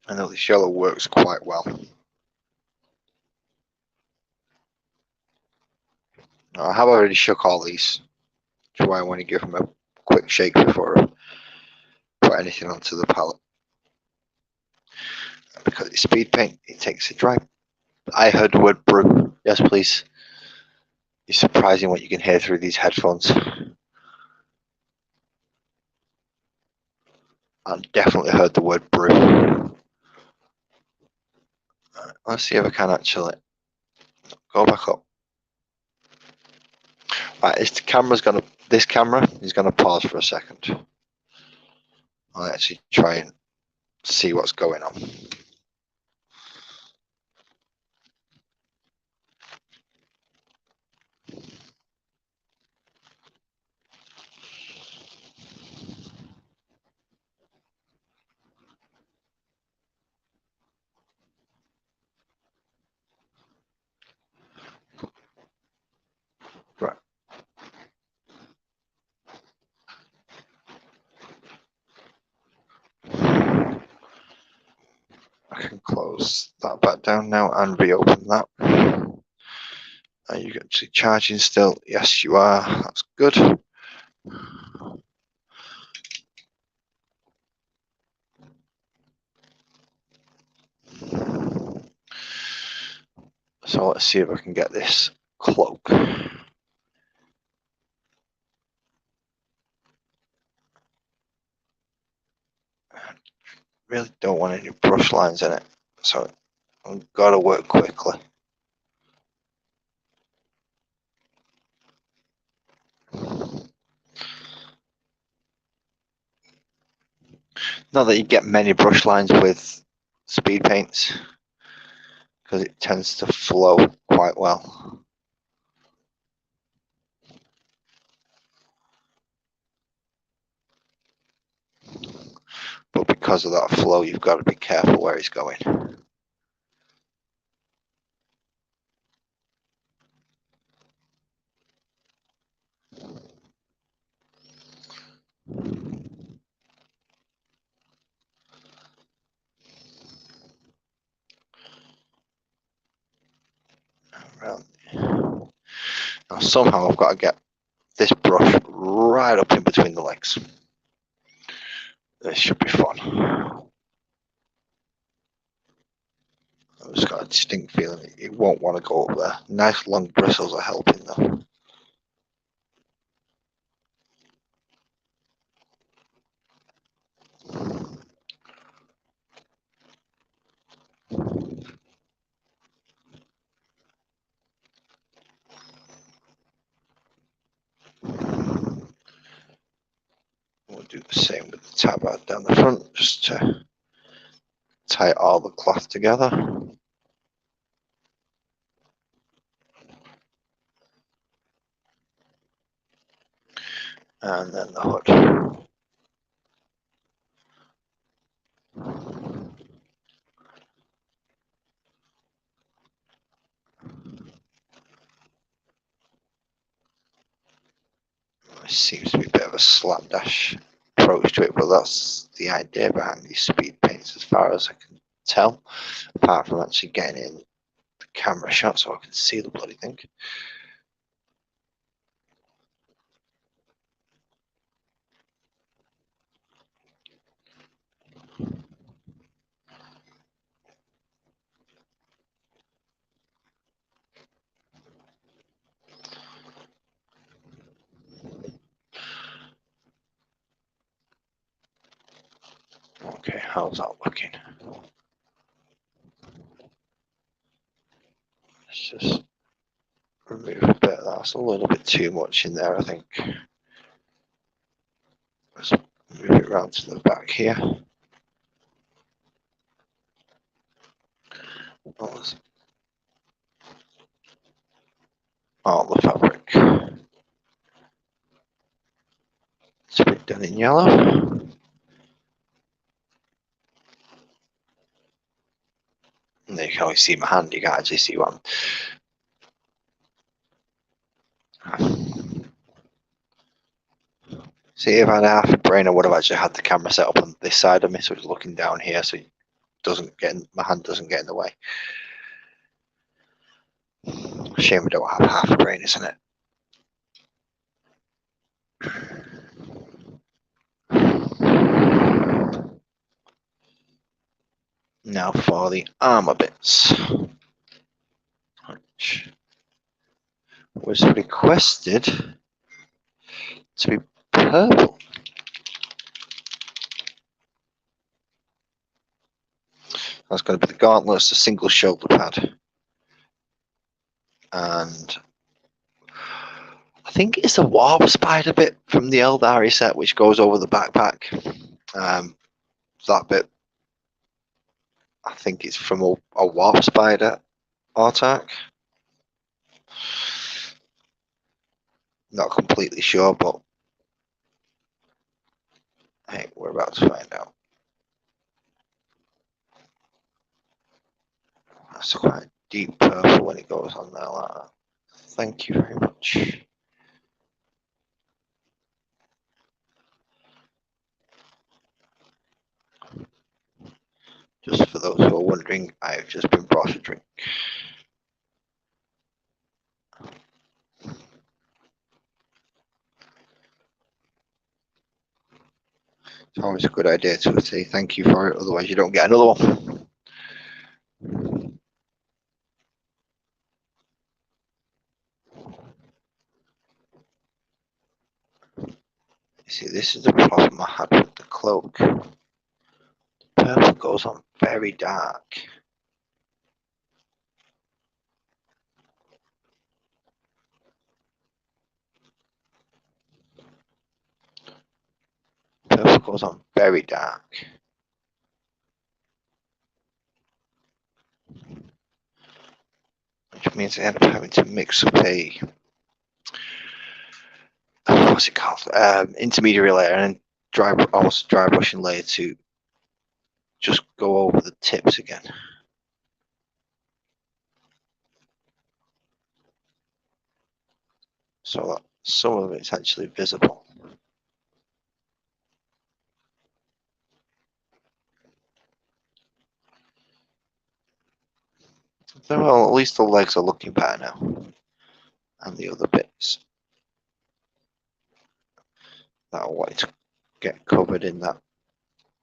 I know this yellow works quite well. I have already shook all these, which is why I want to give them a quick shake before I put anything onto the palette. Because it's speed paint, it takes a dry. I heard the word brew. Yes, please. It's surprising what you can hear through these headphones. I definitely heard the word brew. Let's see if I can actually go back up. Right, this camera is gonna pause for a second. I'll actually try and see what's going on. Right. I can close that back down now and reopen that. Are you actually charging still? Yes, you are. That's good. So let's see if I can get this cloak. Really don't want any brush lines in it, so I've got to work quickly. Not that you get many brush lines with speed paints, because it tends to flow quite well. But because of that flow, you've got to be careful where it's going. Now somehow I've got to get this brush right up in between the legs. This should be fun. I've just got a distinct feeling it won't want to go up there. Nice long bristles are helping though. We'll do the same with the tab out down the front, just to tie all the cloth together. And then the hood. It seems to be a bit of a slapdash approach to it, but that's the idea behind these speed paints as far as I can tell, apart from actually getting in the camera shot so I can see the bloody thing. Okay, how's that looking? Let's just remove a bit of that. That's a little bit too much in there, I think. Let's move it around to the back here. All the fabric. It's been done in yellow. And you can always see my hand, you can't actually see what I'm. See, if I had half a brain, I would have actually had the camera set up on this side of me, so it's looking down here, so it doesn't get in, my hand doesn't get in the way. Shame we don't have half a brain, isn't it? Now for the armor bits, which was requested to be purple. That's going to be the gauntlets, the single shoulder pad, and I think it's the warp spider bit from the Eldari set, which goes over the backpack. That bit, I think it's from a warp spider artwork. Not completely sure, but hey, we're about to find out. That's quite deep purple when it goes on there like that. Thank you very much. Just for those who are wondering, I've just been brought a drink. It's always a good idea to say thank you for it, otherwise you don't get another one. See, this is the problem I had with the cloak. The purple goes on very dark. Purple goes on very dark. Which means I end up having to mix up a what's it called? Intermediary layer and almost dry brushing layer to just go over the tips again. So that some of it's actually visible. Well, at least the legs are looking better now. And the other bits that I wanted to get covered in that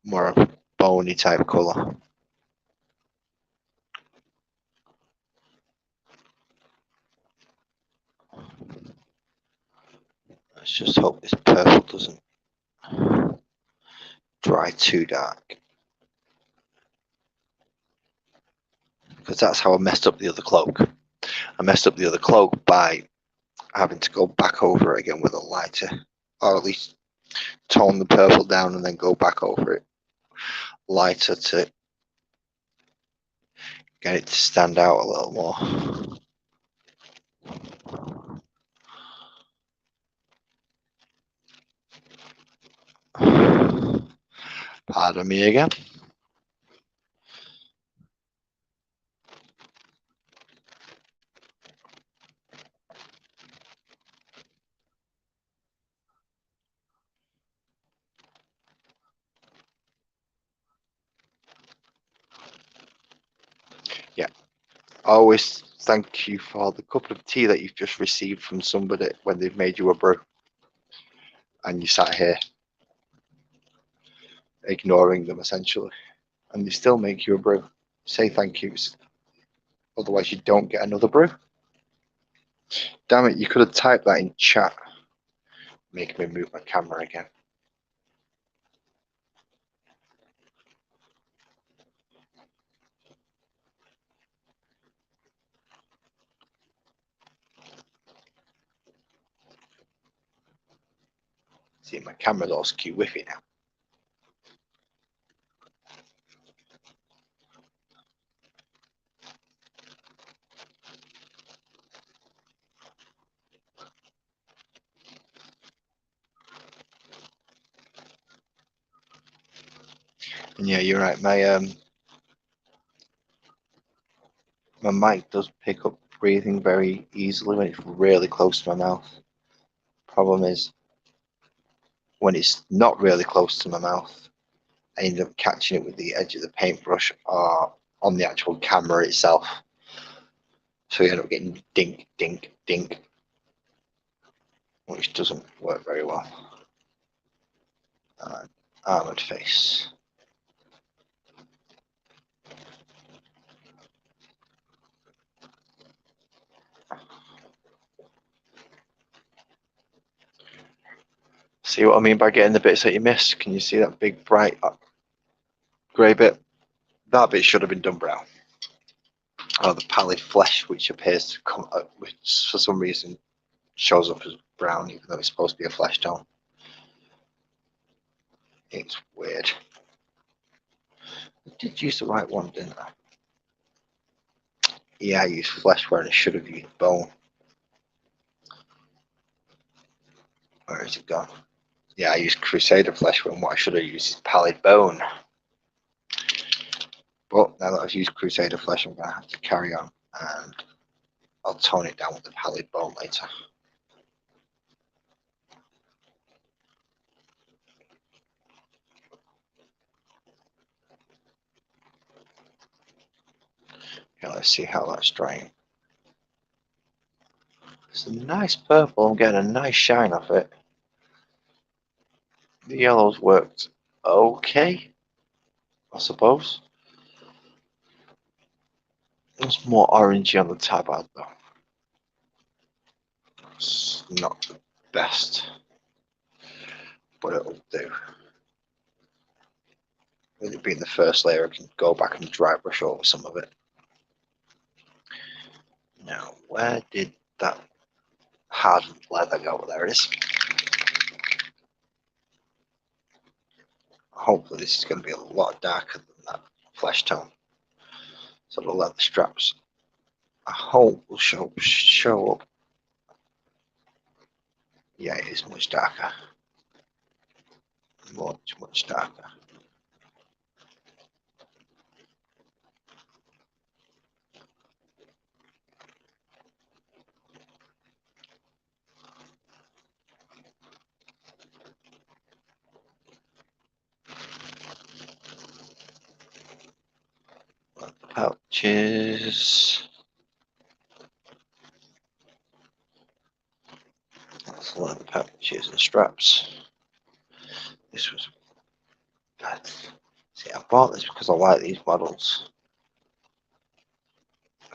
more of a bony type colour. Let's just hope this purple doesn't dry too dark. Because that's how I messed up the other cloak. I messed up the other cloak by having to go back over it again with a lighter, or at least tone the purple down and then go back over it lighter to get it to stand out a little more. Pardon me again. Yeah. Always thank you for the cup of tea that you've just received from somebody when they've made you a brew. And you sat here ignoring them essentially. And they still make you a brew. Say thank yous. Otherwise you don't get another brew. Damn it, you could have typed that in chat. Make me move my camera again. See, my camera's all skew whiffy now. And yeah, you're right. My mic does pick up breathing very easily when it's really close to my mouth. Problem is, when it's not really close to my mouth, I end up catching it with the edge of the paintbrush or on the actual camera itself. So you end up getting dink, dink, dink, which doesn't work very well. Armored face. See what I mean by getting the bits that you missed? Can you see that big bright grey bit? That bit should have been done brown. Or the pallid flesh, which appears to come, which for some reason shows up as brown, even though it's supposed to be a flesh tone. It's weird. I did use the right one, didn't I? Yeah, I used flesh where I should have used bone. Where is it gone? Yeah, I used Crusader flesh when what I should have used is pallid bone. But now that I've used Crusader flesh, I'm going to have to carry on and I'll tone it down with the pallid bone later. Yeah, let's see how that's drying. It's a nice purple. I'm getting a nice shine off it. The yellow's worked okay, I suppose. It's more orangey on the tabard though. It's not the best. but it'll do. With it being the first layer, I can go back and dry brush over some of it. Now, where did that hardened leather go? There it is. Hopefully this is going to be a lot darker than that flesh tone. So the leather straps, I hope, will show up. Yeah, it is much darker. Much darker. Pouches. That's a lot of pouches and straps. This was bad. See, I bought this because I like these models.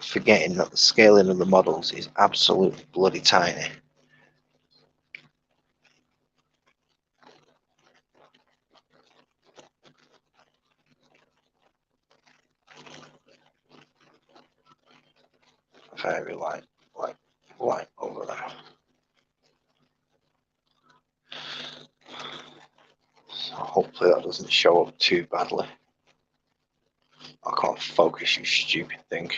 Forgetting that the scaling of the models is absolutely bloody tiny. Very light over there. So hopefully that doesn't show up too badly. I can't focus, you stupid thing.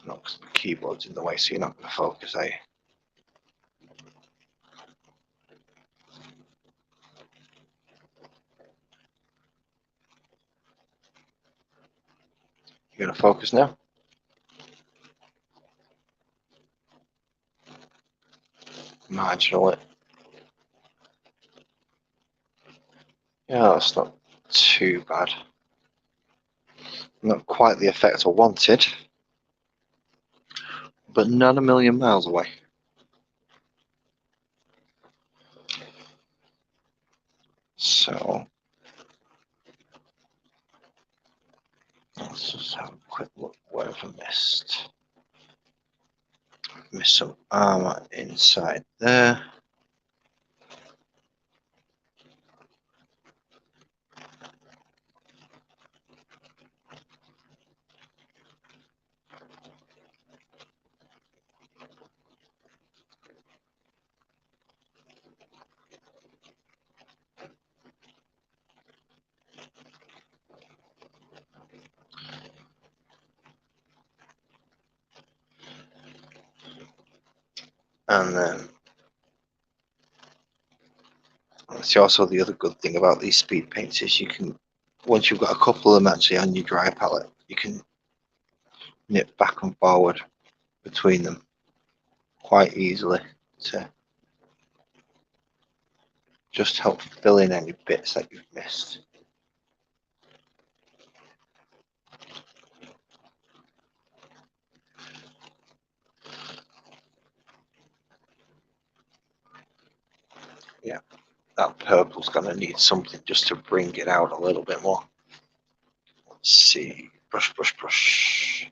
Not because the keyboard's in the way, so you're not going to focus, eh? You're going to focus now? Marginally. Yeah, that's not too bad. Not quite the effect I wanted, but not a million miles away. So let's just have a quick look. What have I missed? Missed some armor inside there. And then see, also the other good thing about these speed paints is you can, once you've got a couple of them actually on your dry palette, you can nip back and forward between them quite easily to just help fill in any bits that you've missed. Yeah, that purple's going to need something just to bring it out a little bit more. Let's see. Brush.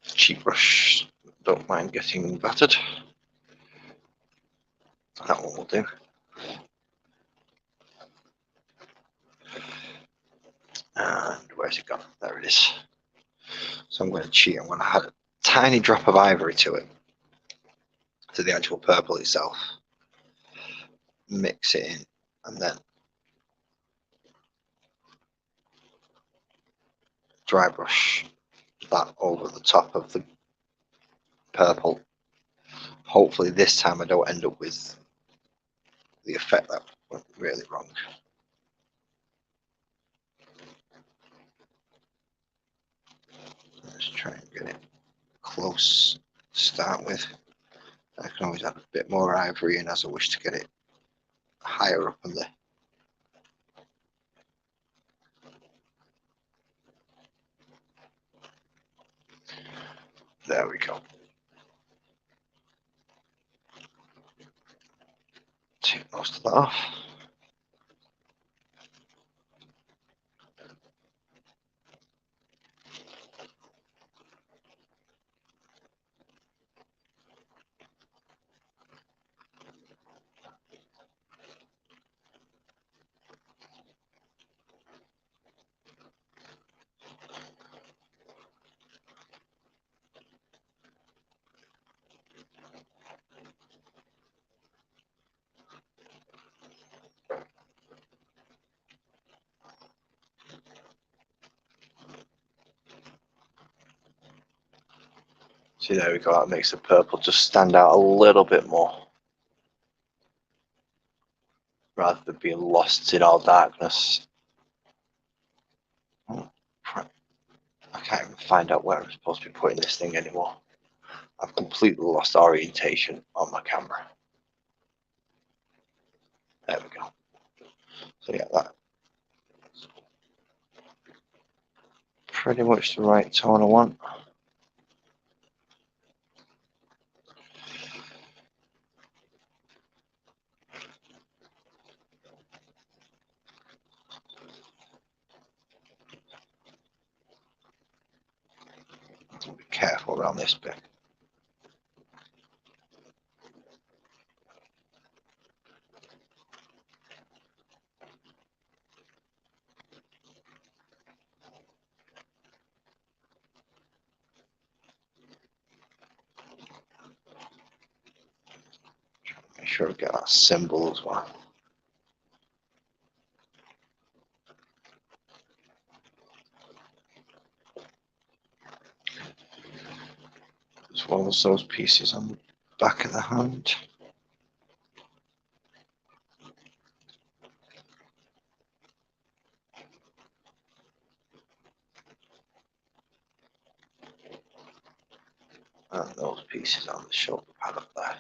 Cheap brush. Don't mind getting battered. That one will do. And where's it gone? There it is. So I'm going to cheat. I'm going to add a tiny drop of ivory to it, to the actual purple itself. Mix it in, and then dry brush that over the top of the purple. Hopefully this time I don't end up with the effect that went really wrong. Let's try and get it close to start with. I can always add a bit more ivory in as I wish to get it higher up in there. There we go. Take most of that off. See, there we go. That makes the purple just stand out a little bit more, rather than being lost in all darkness. Oh, crap. I can't even find out where I'm supposed to be putting this thing anymore. I've completely lost orientation on my camera. There we go. So yeah, that's pretty much the right tone I want. Be careful around this bit. Make sure I get that symbol as well. As well as those pieces on the back of the hand. And those pieces on the shoulder pad up there.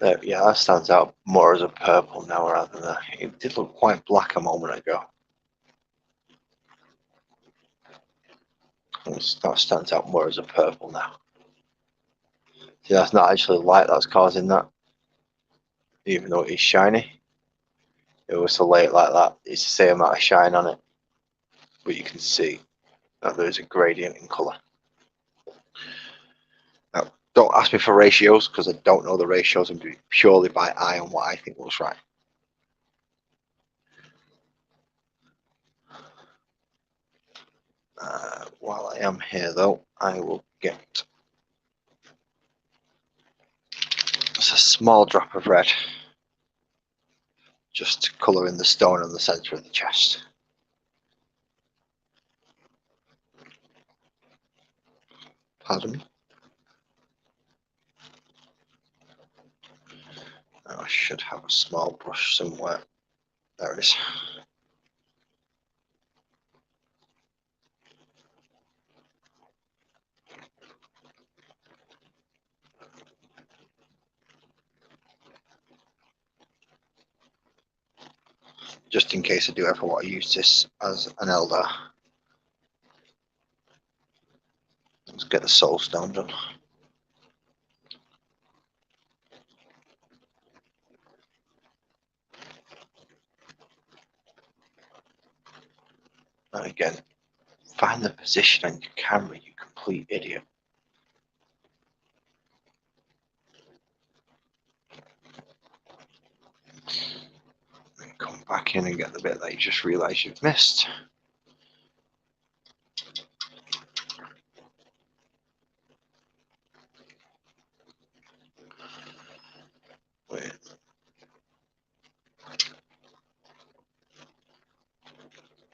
There, yeah, that stands out more as a purple now rather than it did look quite black a moment ago. That stands out more as a purple now. See, that's not actually light that's causing that, even though it is shiny. It was to lay it like that, it's the same amount of shine on it, but you can see that there is a gradient in colour. Now, don't ask me for ratios because I don't know the ratios and purely by eye on what I think looks right. While I am here though, I will get just a small drop of red just to colour in the stone on the centre of the chest. Pardon me. Now I should have a small brush somewhere. There it is. Just in case I do ever want to use this as an elder. Let's get the soul stone done. And again, find the position on your camera, you complete idiot. And come back in and get the bit that you just realised you've missed. With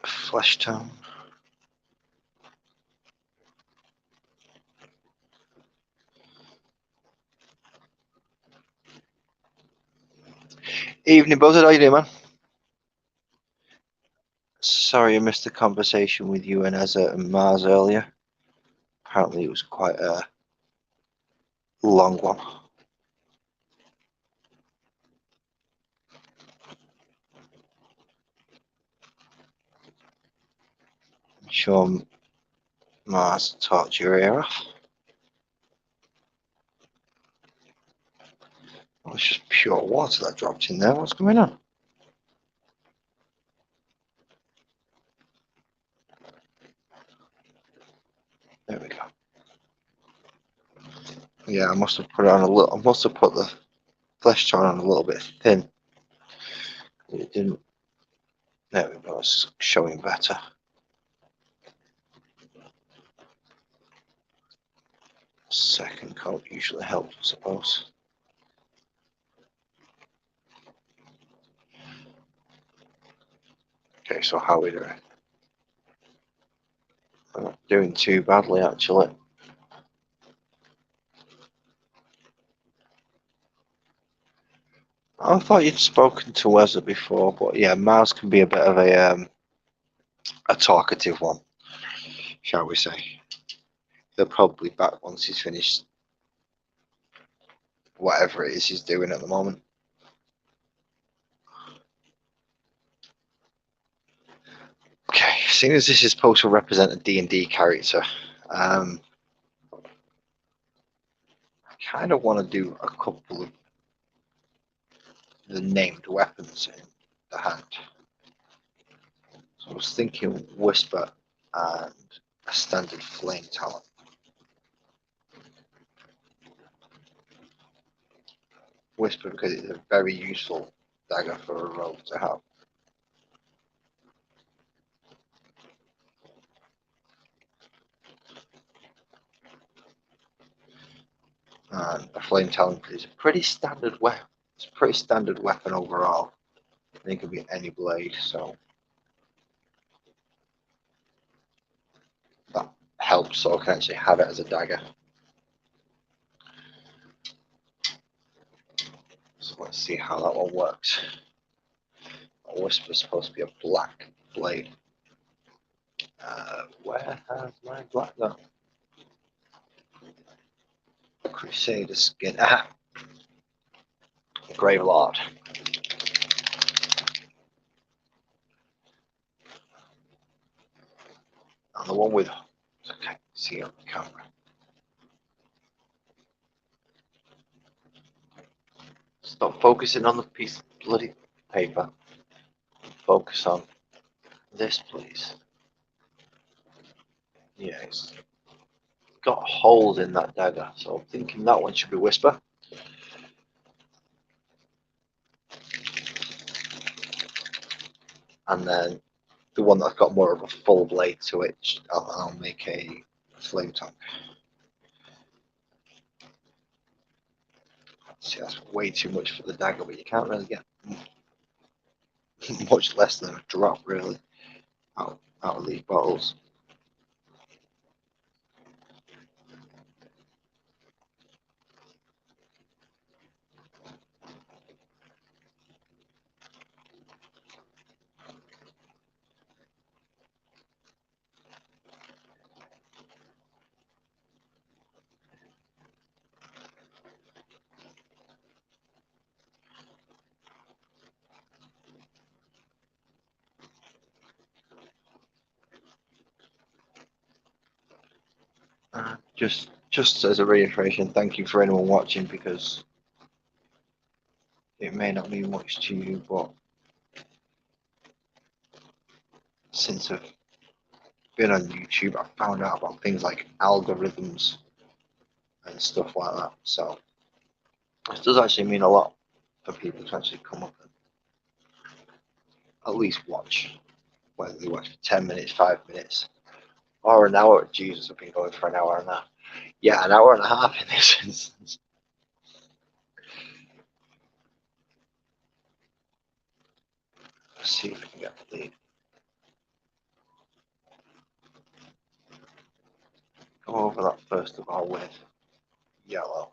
flesh tone. Evening, Buzzard. How you doing, man? Sorry I missed the conversation with you and Ezra and Mars earlier. Apparently it was quite a long one. I'm sure Mars talked your ear off. Oh, it's just pure water that dropped in there. What's going on? There we go. Yeah, I must have put it on a little. I must have put the flesh tone on a little bit thin. It didn't. There we go. It's showing better. Second coat usually helps, I suppose. so how are we doing? I'm not doing too badly, actually. I thought you'd spoken to Wezza before, but yeah, Mars can be a bit of a talkative one, shall we say. He'll probably be back once he's finished whatever it is he's doing at the moment. Okay, seeing as this is supposed to represent a D&D character, I kind of want to do a couple of the named weapons in the hand. So I was thinking Whisper and a standard flame talent. Whisper because it's a very useful dagger for a rogue to have. And a flame talent is a pretty standard weapon. It's a pretty standard weapon overall. I think it could be any blade, so that helps, so I can actually have it as a dagger. So let's see how that one works. A Whisper is supposed to be a black blade. Where has my black gone? Crusader skin. Aha! Grave Lord. And the one with. Okay, see on the camera. Stop focusing on the piece of bloody paper. Focus on this, please. Yeah, it's got holes in that dagger, so I'm thinking that one should be Whisper. And then the one that's got more of a full blade to it, I'll make a flame tongue. See, that's way too much for the dagger, but you can't really get much less than a drop, really, out of these bottles. Just as a reiteration, thank you for anyone watching, because it may not mean much to you, but since I've been on YouTube, I've found out about things like algorithms and stuff like that. So this does actually mean a lot for people to actually come up and at least watch, whether they watch for 10 minutes, 5 minutes, or an hour. Jesus, I've been going for an hour and a half. Yeah, an hour and a half in this instance. Let's see if we can get the lead. Go over that first of all with yellow.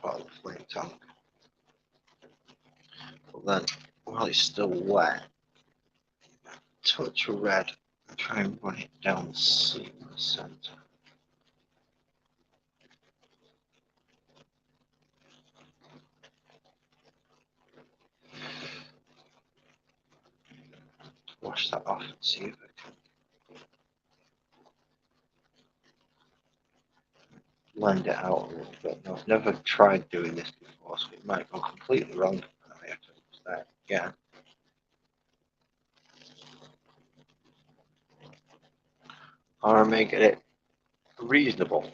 Well, the flame tongue. But then, while it's still wet, touch red and try and run it down the seam in the center. Wash that off and see if it can blend it out a little bit. Now, I've never tried doing this before, so it might go completely wrong. I have to start again. Or making it reasonable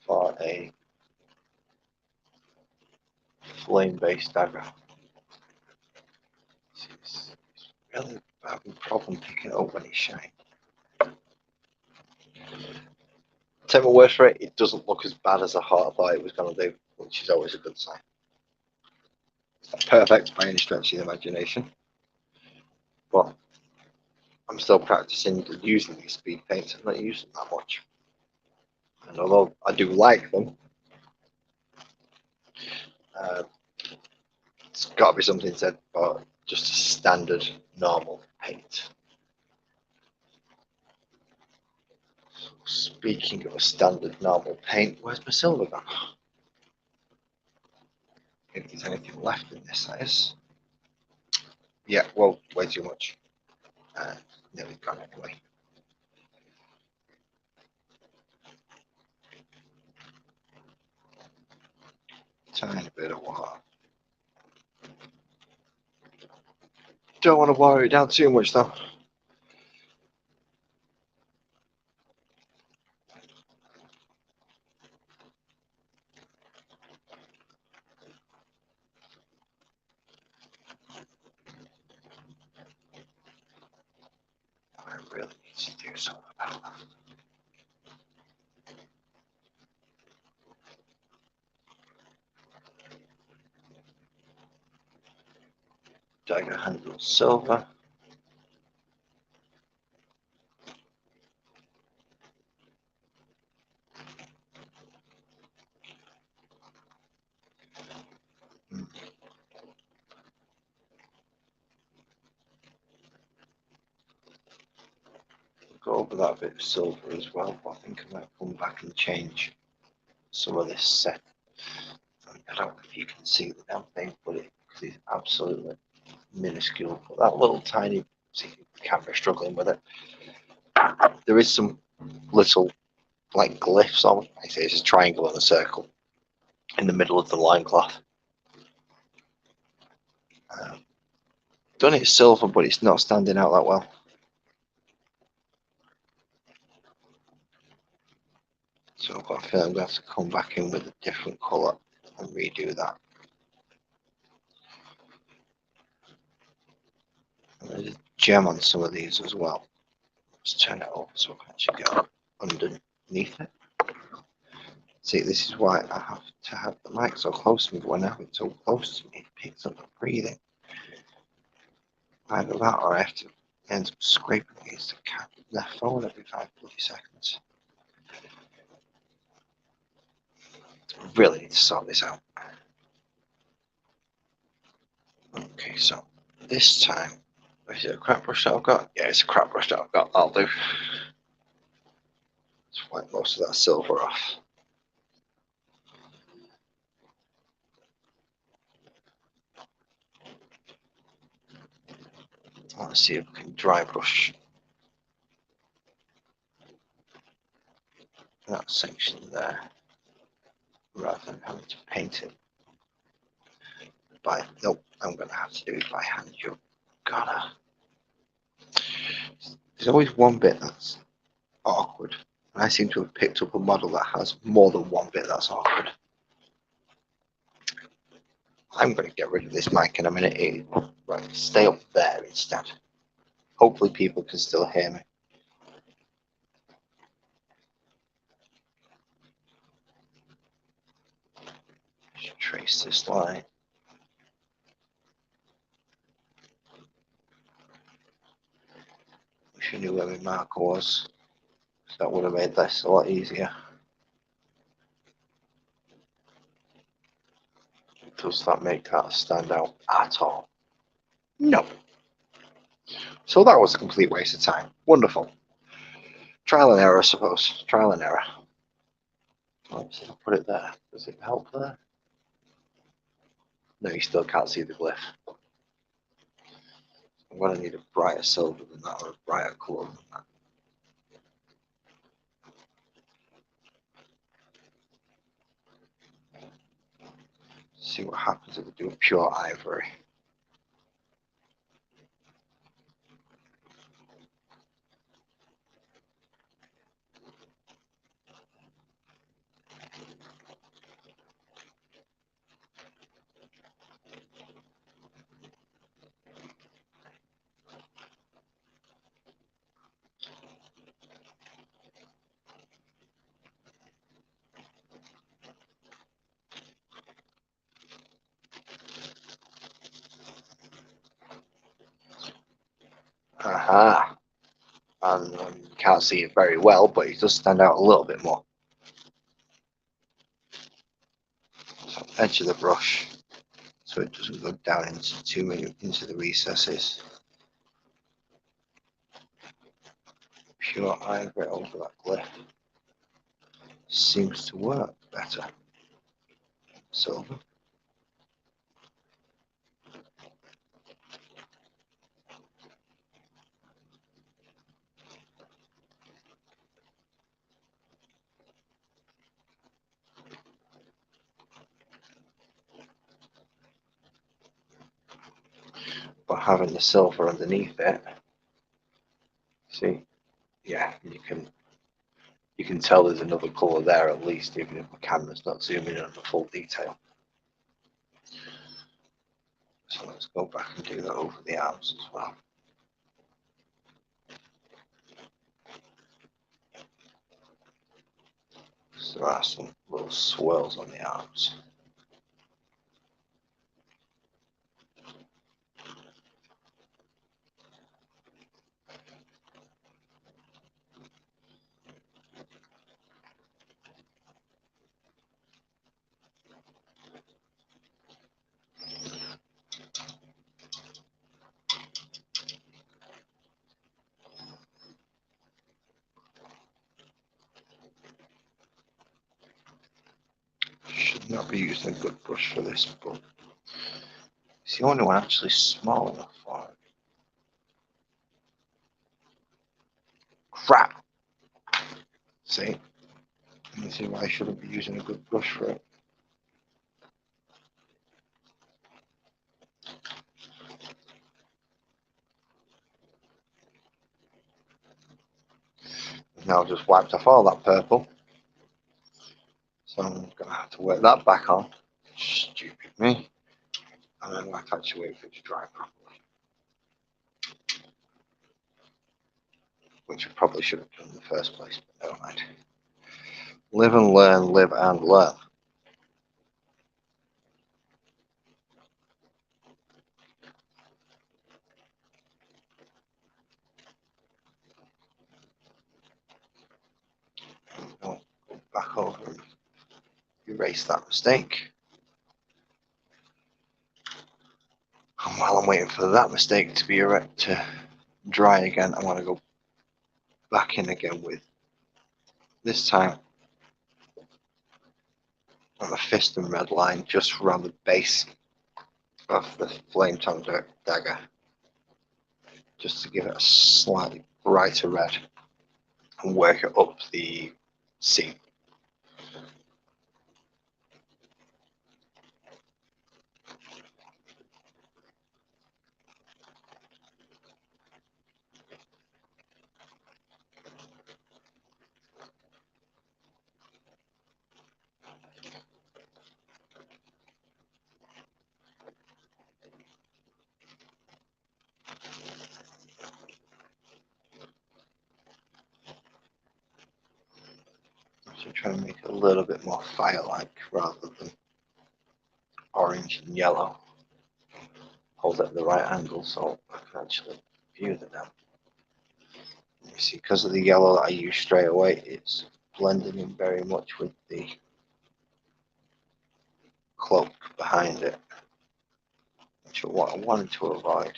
for a flame-based dagger. It's really having a problem picking it up when it's shiny. take my word for it, it doesn't look as bad as I thought it was going to do, which is always a good sign. It's not perfect by any stretch of the imagination, but I'm still practicing using these speed paints. I'm not using them that much. And although I do like them, it's got to be something said for just a standard normal paint. Speaking of a standard normal paint, where's my silver gone? If there's anything left in this, that is. Yeah, well, way too much. Nearly gone anyway. Tiny bit of water. Don't want to water it down too much though. I really need to do something about that. Dagger handle silver. Go over that bit of silver as well, but I think I might come back and change some of this set. I don't know if you can see the damn thing, but it's absolutely minuscule. But that little tiny, see, camera struggling with it. There is some little like glyphs on. I say it's a triangle and a circle in the middle of the loincloth. Done it silver, but it's not standing out that well. So I've got a feeling I'm going to have to come back in with a different colour and redo that. And there's a gem on some of these as well. Let's turn it over so I can actually go underneath it. See, this is why I have to have the mic so close to me, but when I have it so close to me, it picks up the breathing. Either that or I have to end up scraping against the phone every 5 bloody seconds. I really need to sort this out. Okay, so this time, is it a crap brush that I've got? Yeah, it's a crap brush that I've got. I'll do. Let's wipe most of that silver off. Let's see if we can dry brush that section there rather than having to paint it by. Nope, I'm going to have to do it by hand. You're gonna. There's always one bit that's awkward. And I seem to have picked up a model that has more than one bit that's awkward. I'm going to get rid of this mic in a minute. Right, stay up there instead. Hopefully people can still hear me. Just trace this line. Wish I knew where my marker was. That would have made this a lot easier. Does that make that stand out at all? No. So that was a complete waste of time. Wonderful. Trial and error, I suppose. Trial and error. Let's see, I'll put it there. Does it help there? No, you still can't see the glyph. I'm going to need a brighter silver than that, or a brighter colour than that. See what happens if we do a pure ivory. Aha. And you can't see it very well, but it does stand out a little bit more. So edge of the brush, so it doesn't go down into too many into the recesses. Pure ivory over that glyph seems to work better. Silver. But having the silver underneath it, see, yeah, you can tell there's another colour there at least, even if the camera's not zooming in on the full detail. So let's go back and do that over the arms as well. So there are some little swirls on the arms. Should not be using a good brush for this, but it's the only one actually small enough for it. Crap! See? You see why I shouldn't be using a good brush for it. Now I've just wiped off all that purple. So I'm going to have to work that back on. Stupid me. And then I have to actually wait for it to dry properly. Which I probably should have done in the first place, but never mind. Live and learn, live and learn. Go back over and erase that mistake. And while I'm waiting for that mistake to be to dry again, I want to go back in again with, this time, on a fist and red line just around the base of the flame tongue dagger, just to give it a slightly brighter red and work it up the seam. So try and make it a little bit more fire-like rather than orange and yellow. Hold it at the right angle so I can actually view the damn. You see, because of the yellow that I use straight away, it's blending in very much with the cloak behind it, which is what I wanted to avoid.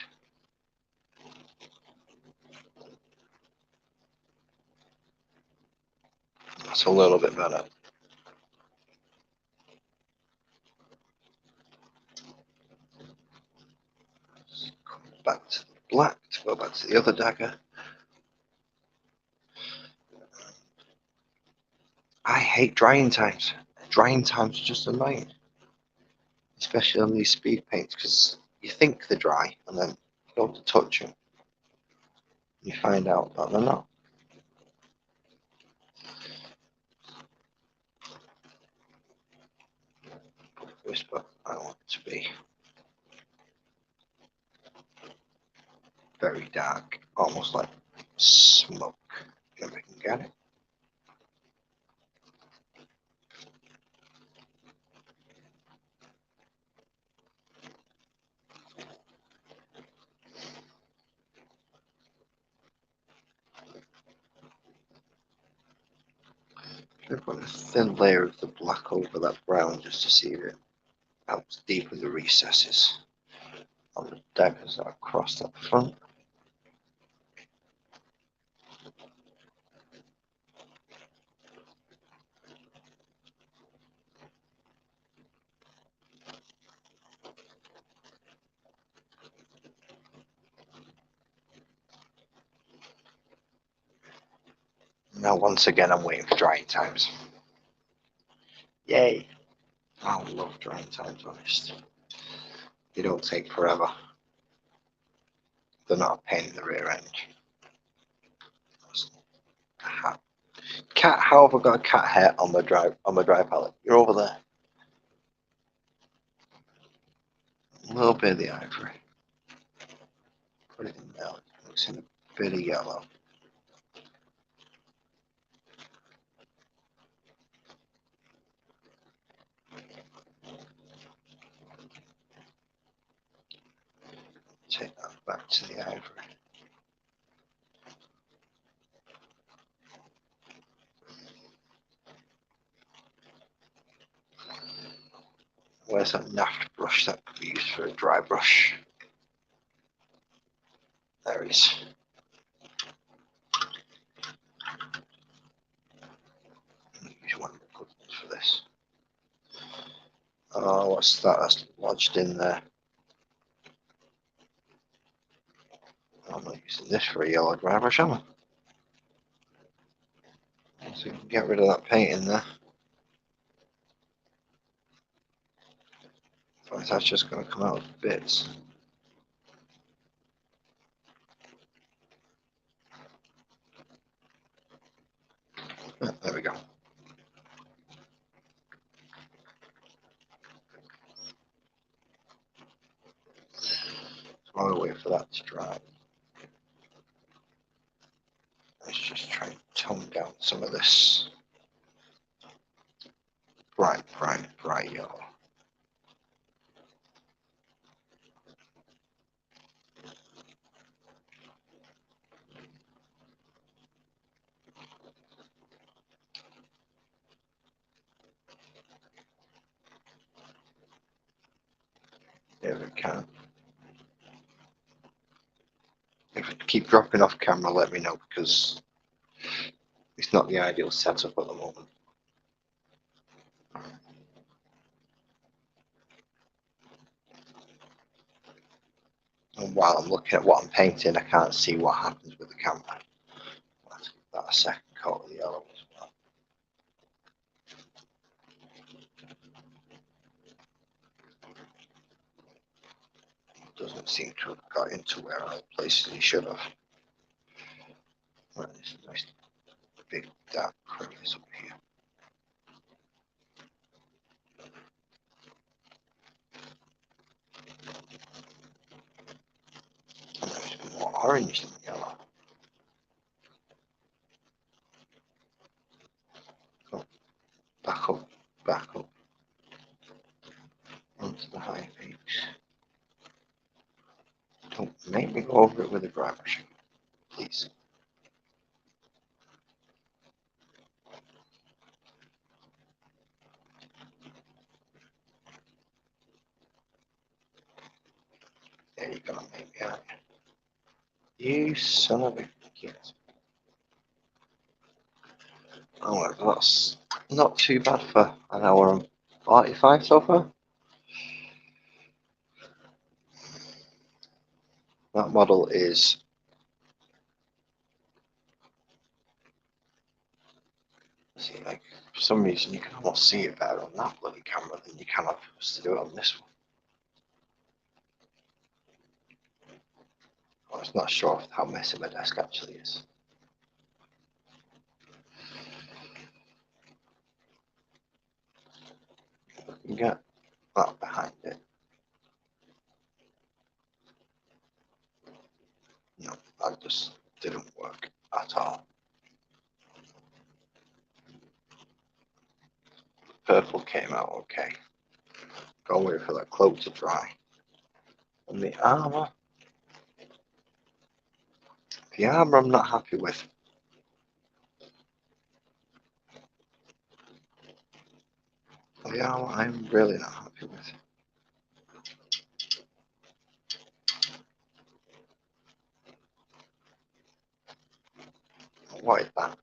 That's a little bit better. Come back to the black to go back to the other dagger. I hate drying times. Drying times are just annoying, especially on these speed paints, because you think they're dry and then you go to touch them, you find out that they're not. Whisper, I want it to be very dark, almost like smoke, if I can get it. I put a thin layer of the black over that brown just to see if it helps deepen the recesses on the daggers that are crossed up front. Now once again I'm waiting for drying times. Yay! I love drying times, honest. They don't take forever. They're not a pain in the rear end. Cat, how have I got a cat hair on my dry palette? You're over there. A little bit of the ivory. Put it in there. Mix in a bit of yellow. Take that back to the ivory. Where's that naft brush that could be used for a dry brush? There it is. Use one of the good ones for this. Oh, what's that? That's lodged in there. I'm not using this for a yellow dry brush, am I? So you can get rid of that paint in there. Otherwise that's just going to come out with bits. There we go. While we wait for that to dry, let's just try and tone down some of this bright yellow. If we can. If it keep dropping off camera, let me know, because it's not the ideal setup at the moment. And while I'm looking at what I'm painting, I can't see what happens with the camera. Let's give that a second coat of the yellow as well. Doesn't seem to have got into where other places he should have. Right, this is a nice big dark crevice up here. And there's more orange than yellow. Oh, back up. Onto the high peaks. Don't make me go over it with a dry brush, please. There you go, maybe. You son of a kid. Oh, that's not too bad for an hour and 45 so far. That model is see, like for some reason you can almost see it better on that bloody camera than you can to do it on this one. I was not sure how messy my desk actually is. You can get that behind it. No, that just didn't work at all. Purple came out okay. Go wait for that cloak to dry. And the armour I'm not happy with. the armor I'm really not happy with. What is that?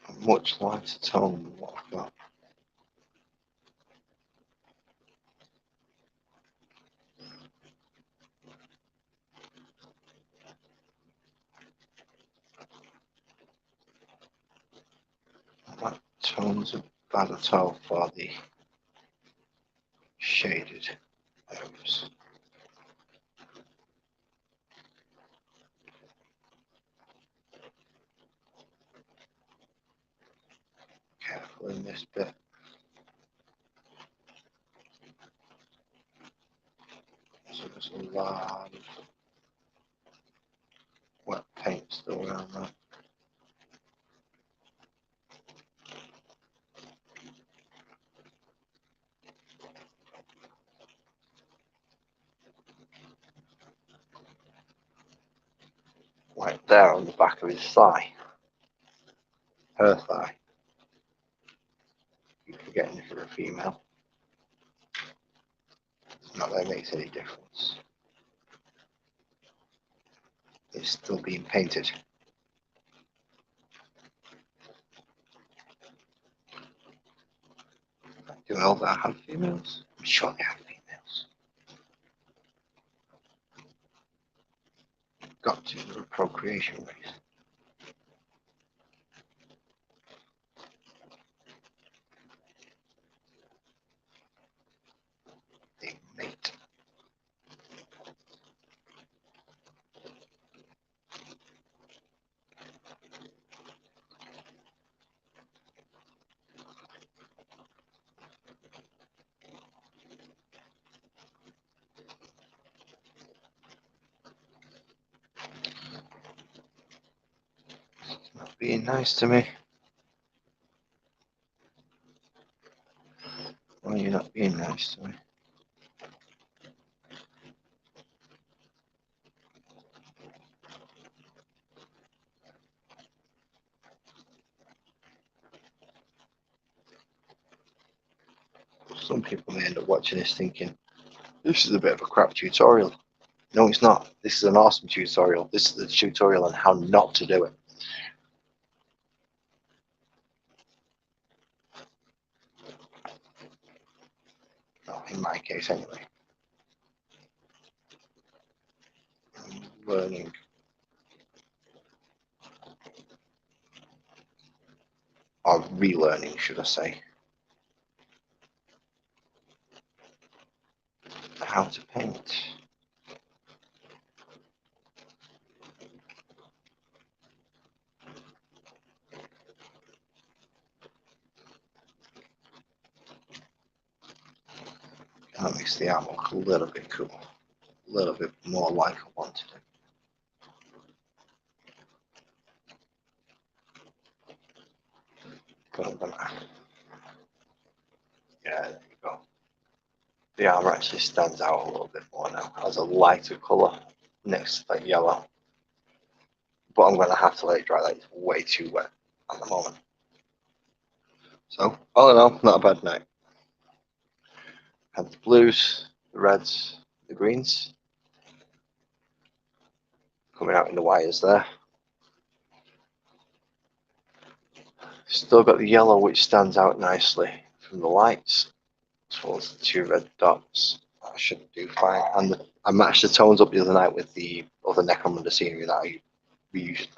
A much lighter tone than what I've got. That tone's a bad at all for the shaded areas. Careful in this bit. So there's a lot of wet paint still around there. Right there on the back of his thigh. Her thigh. Keep forgetting for a female. Not that it makes any difference. It's still being painted. Do all that have females? I'm sure they have females. Got to the procreation rate. They mate. It's not being nice to me. Why are you not being nice to me? Some people may end up watching this thinking, this is a bit of a crap tutorial. No, it's not. This is an awesome tutorial. This is the tutorial on how not to do it. Well, in my case, anyway. I'm learning. Or relearning, should I say. How to paint. That makes the art look a little bit cool. A little bit more like I wanted it. But I'm gonna, yeah, there you go. The armor actually stands out a little bit more now. It has a lighter colour next to that yellow. But I'm going to have to let it dry. Like, it's way too wet at the moment. So, all in all, not a bad night. Had the blues, the reds, the greens coming out in the wires there. Still got the yellow, which stands out nicely from the lights, as well as the two red dots. That should do fine. And I matched the tones up the other night with the other Necromunda scenery that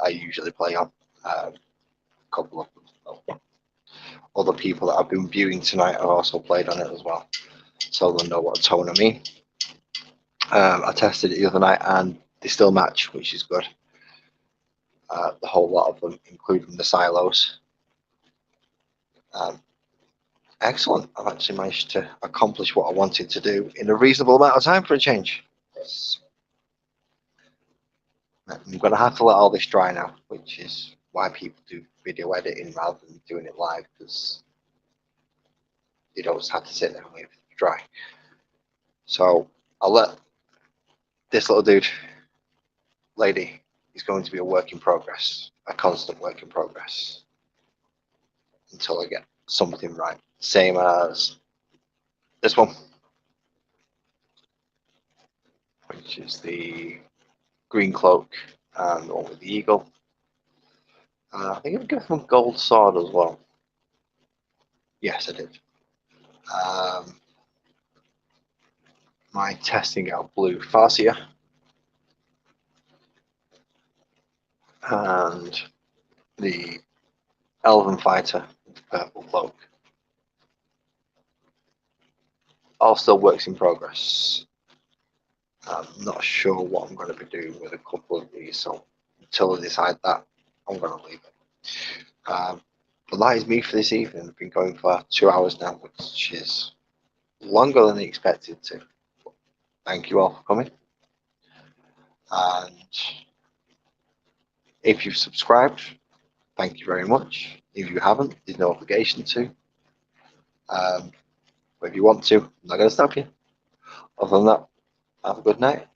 I usually play on. A couple of other people that I've been viewing tonight have also played on it as well, so they'll know what tone I mean. I tested it the other night and they still match, which is good. The whole lot of them, including the silos. Excellent. I've actually managed to accomplish what I wanted to do in a reasonable amount of time for a change. I'm going to have to let all this dry now, which is why people do video editing rather than doing it live, because you don't have to sit there and wait for it to dry. So I'll let this little dude, lady, is going to be a work in progress, a constant work in progress until I get something right. Same as this one, which is the green cloak and the one with the eagle. I think I've given him a gold sword as well. Yes, I did. My testing out blue fascia and the elven fighter with the purple cloak. All still works in progress. I'm not sure what I'm going to be doing with a couple of these, so until I decide that, I'm going to leave it. But that is me for this evening. I've been going for 2 hours now, which is longer than I expected to. Thank you all for coming. And if you've subscribed, thank you very much. If you haven't, there's no obligation to. But if you want to, I'm not going to stop you. Other than that, have a good night.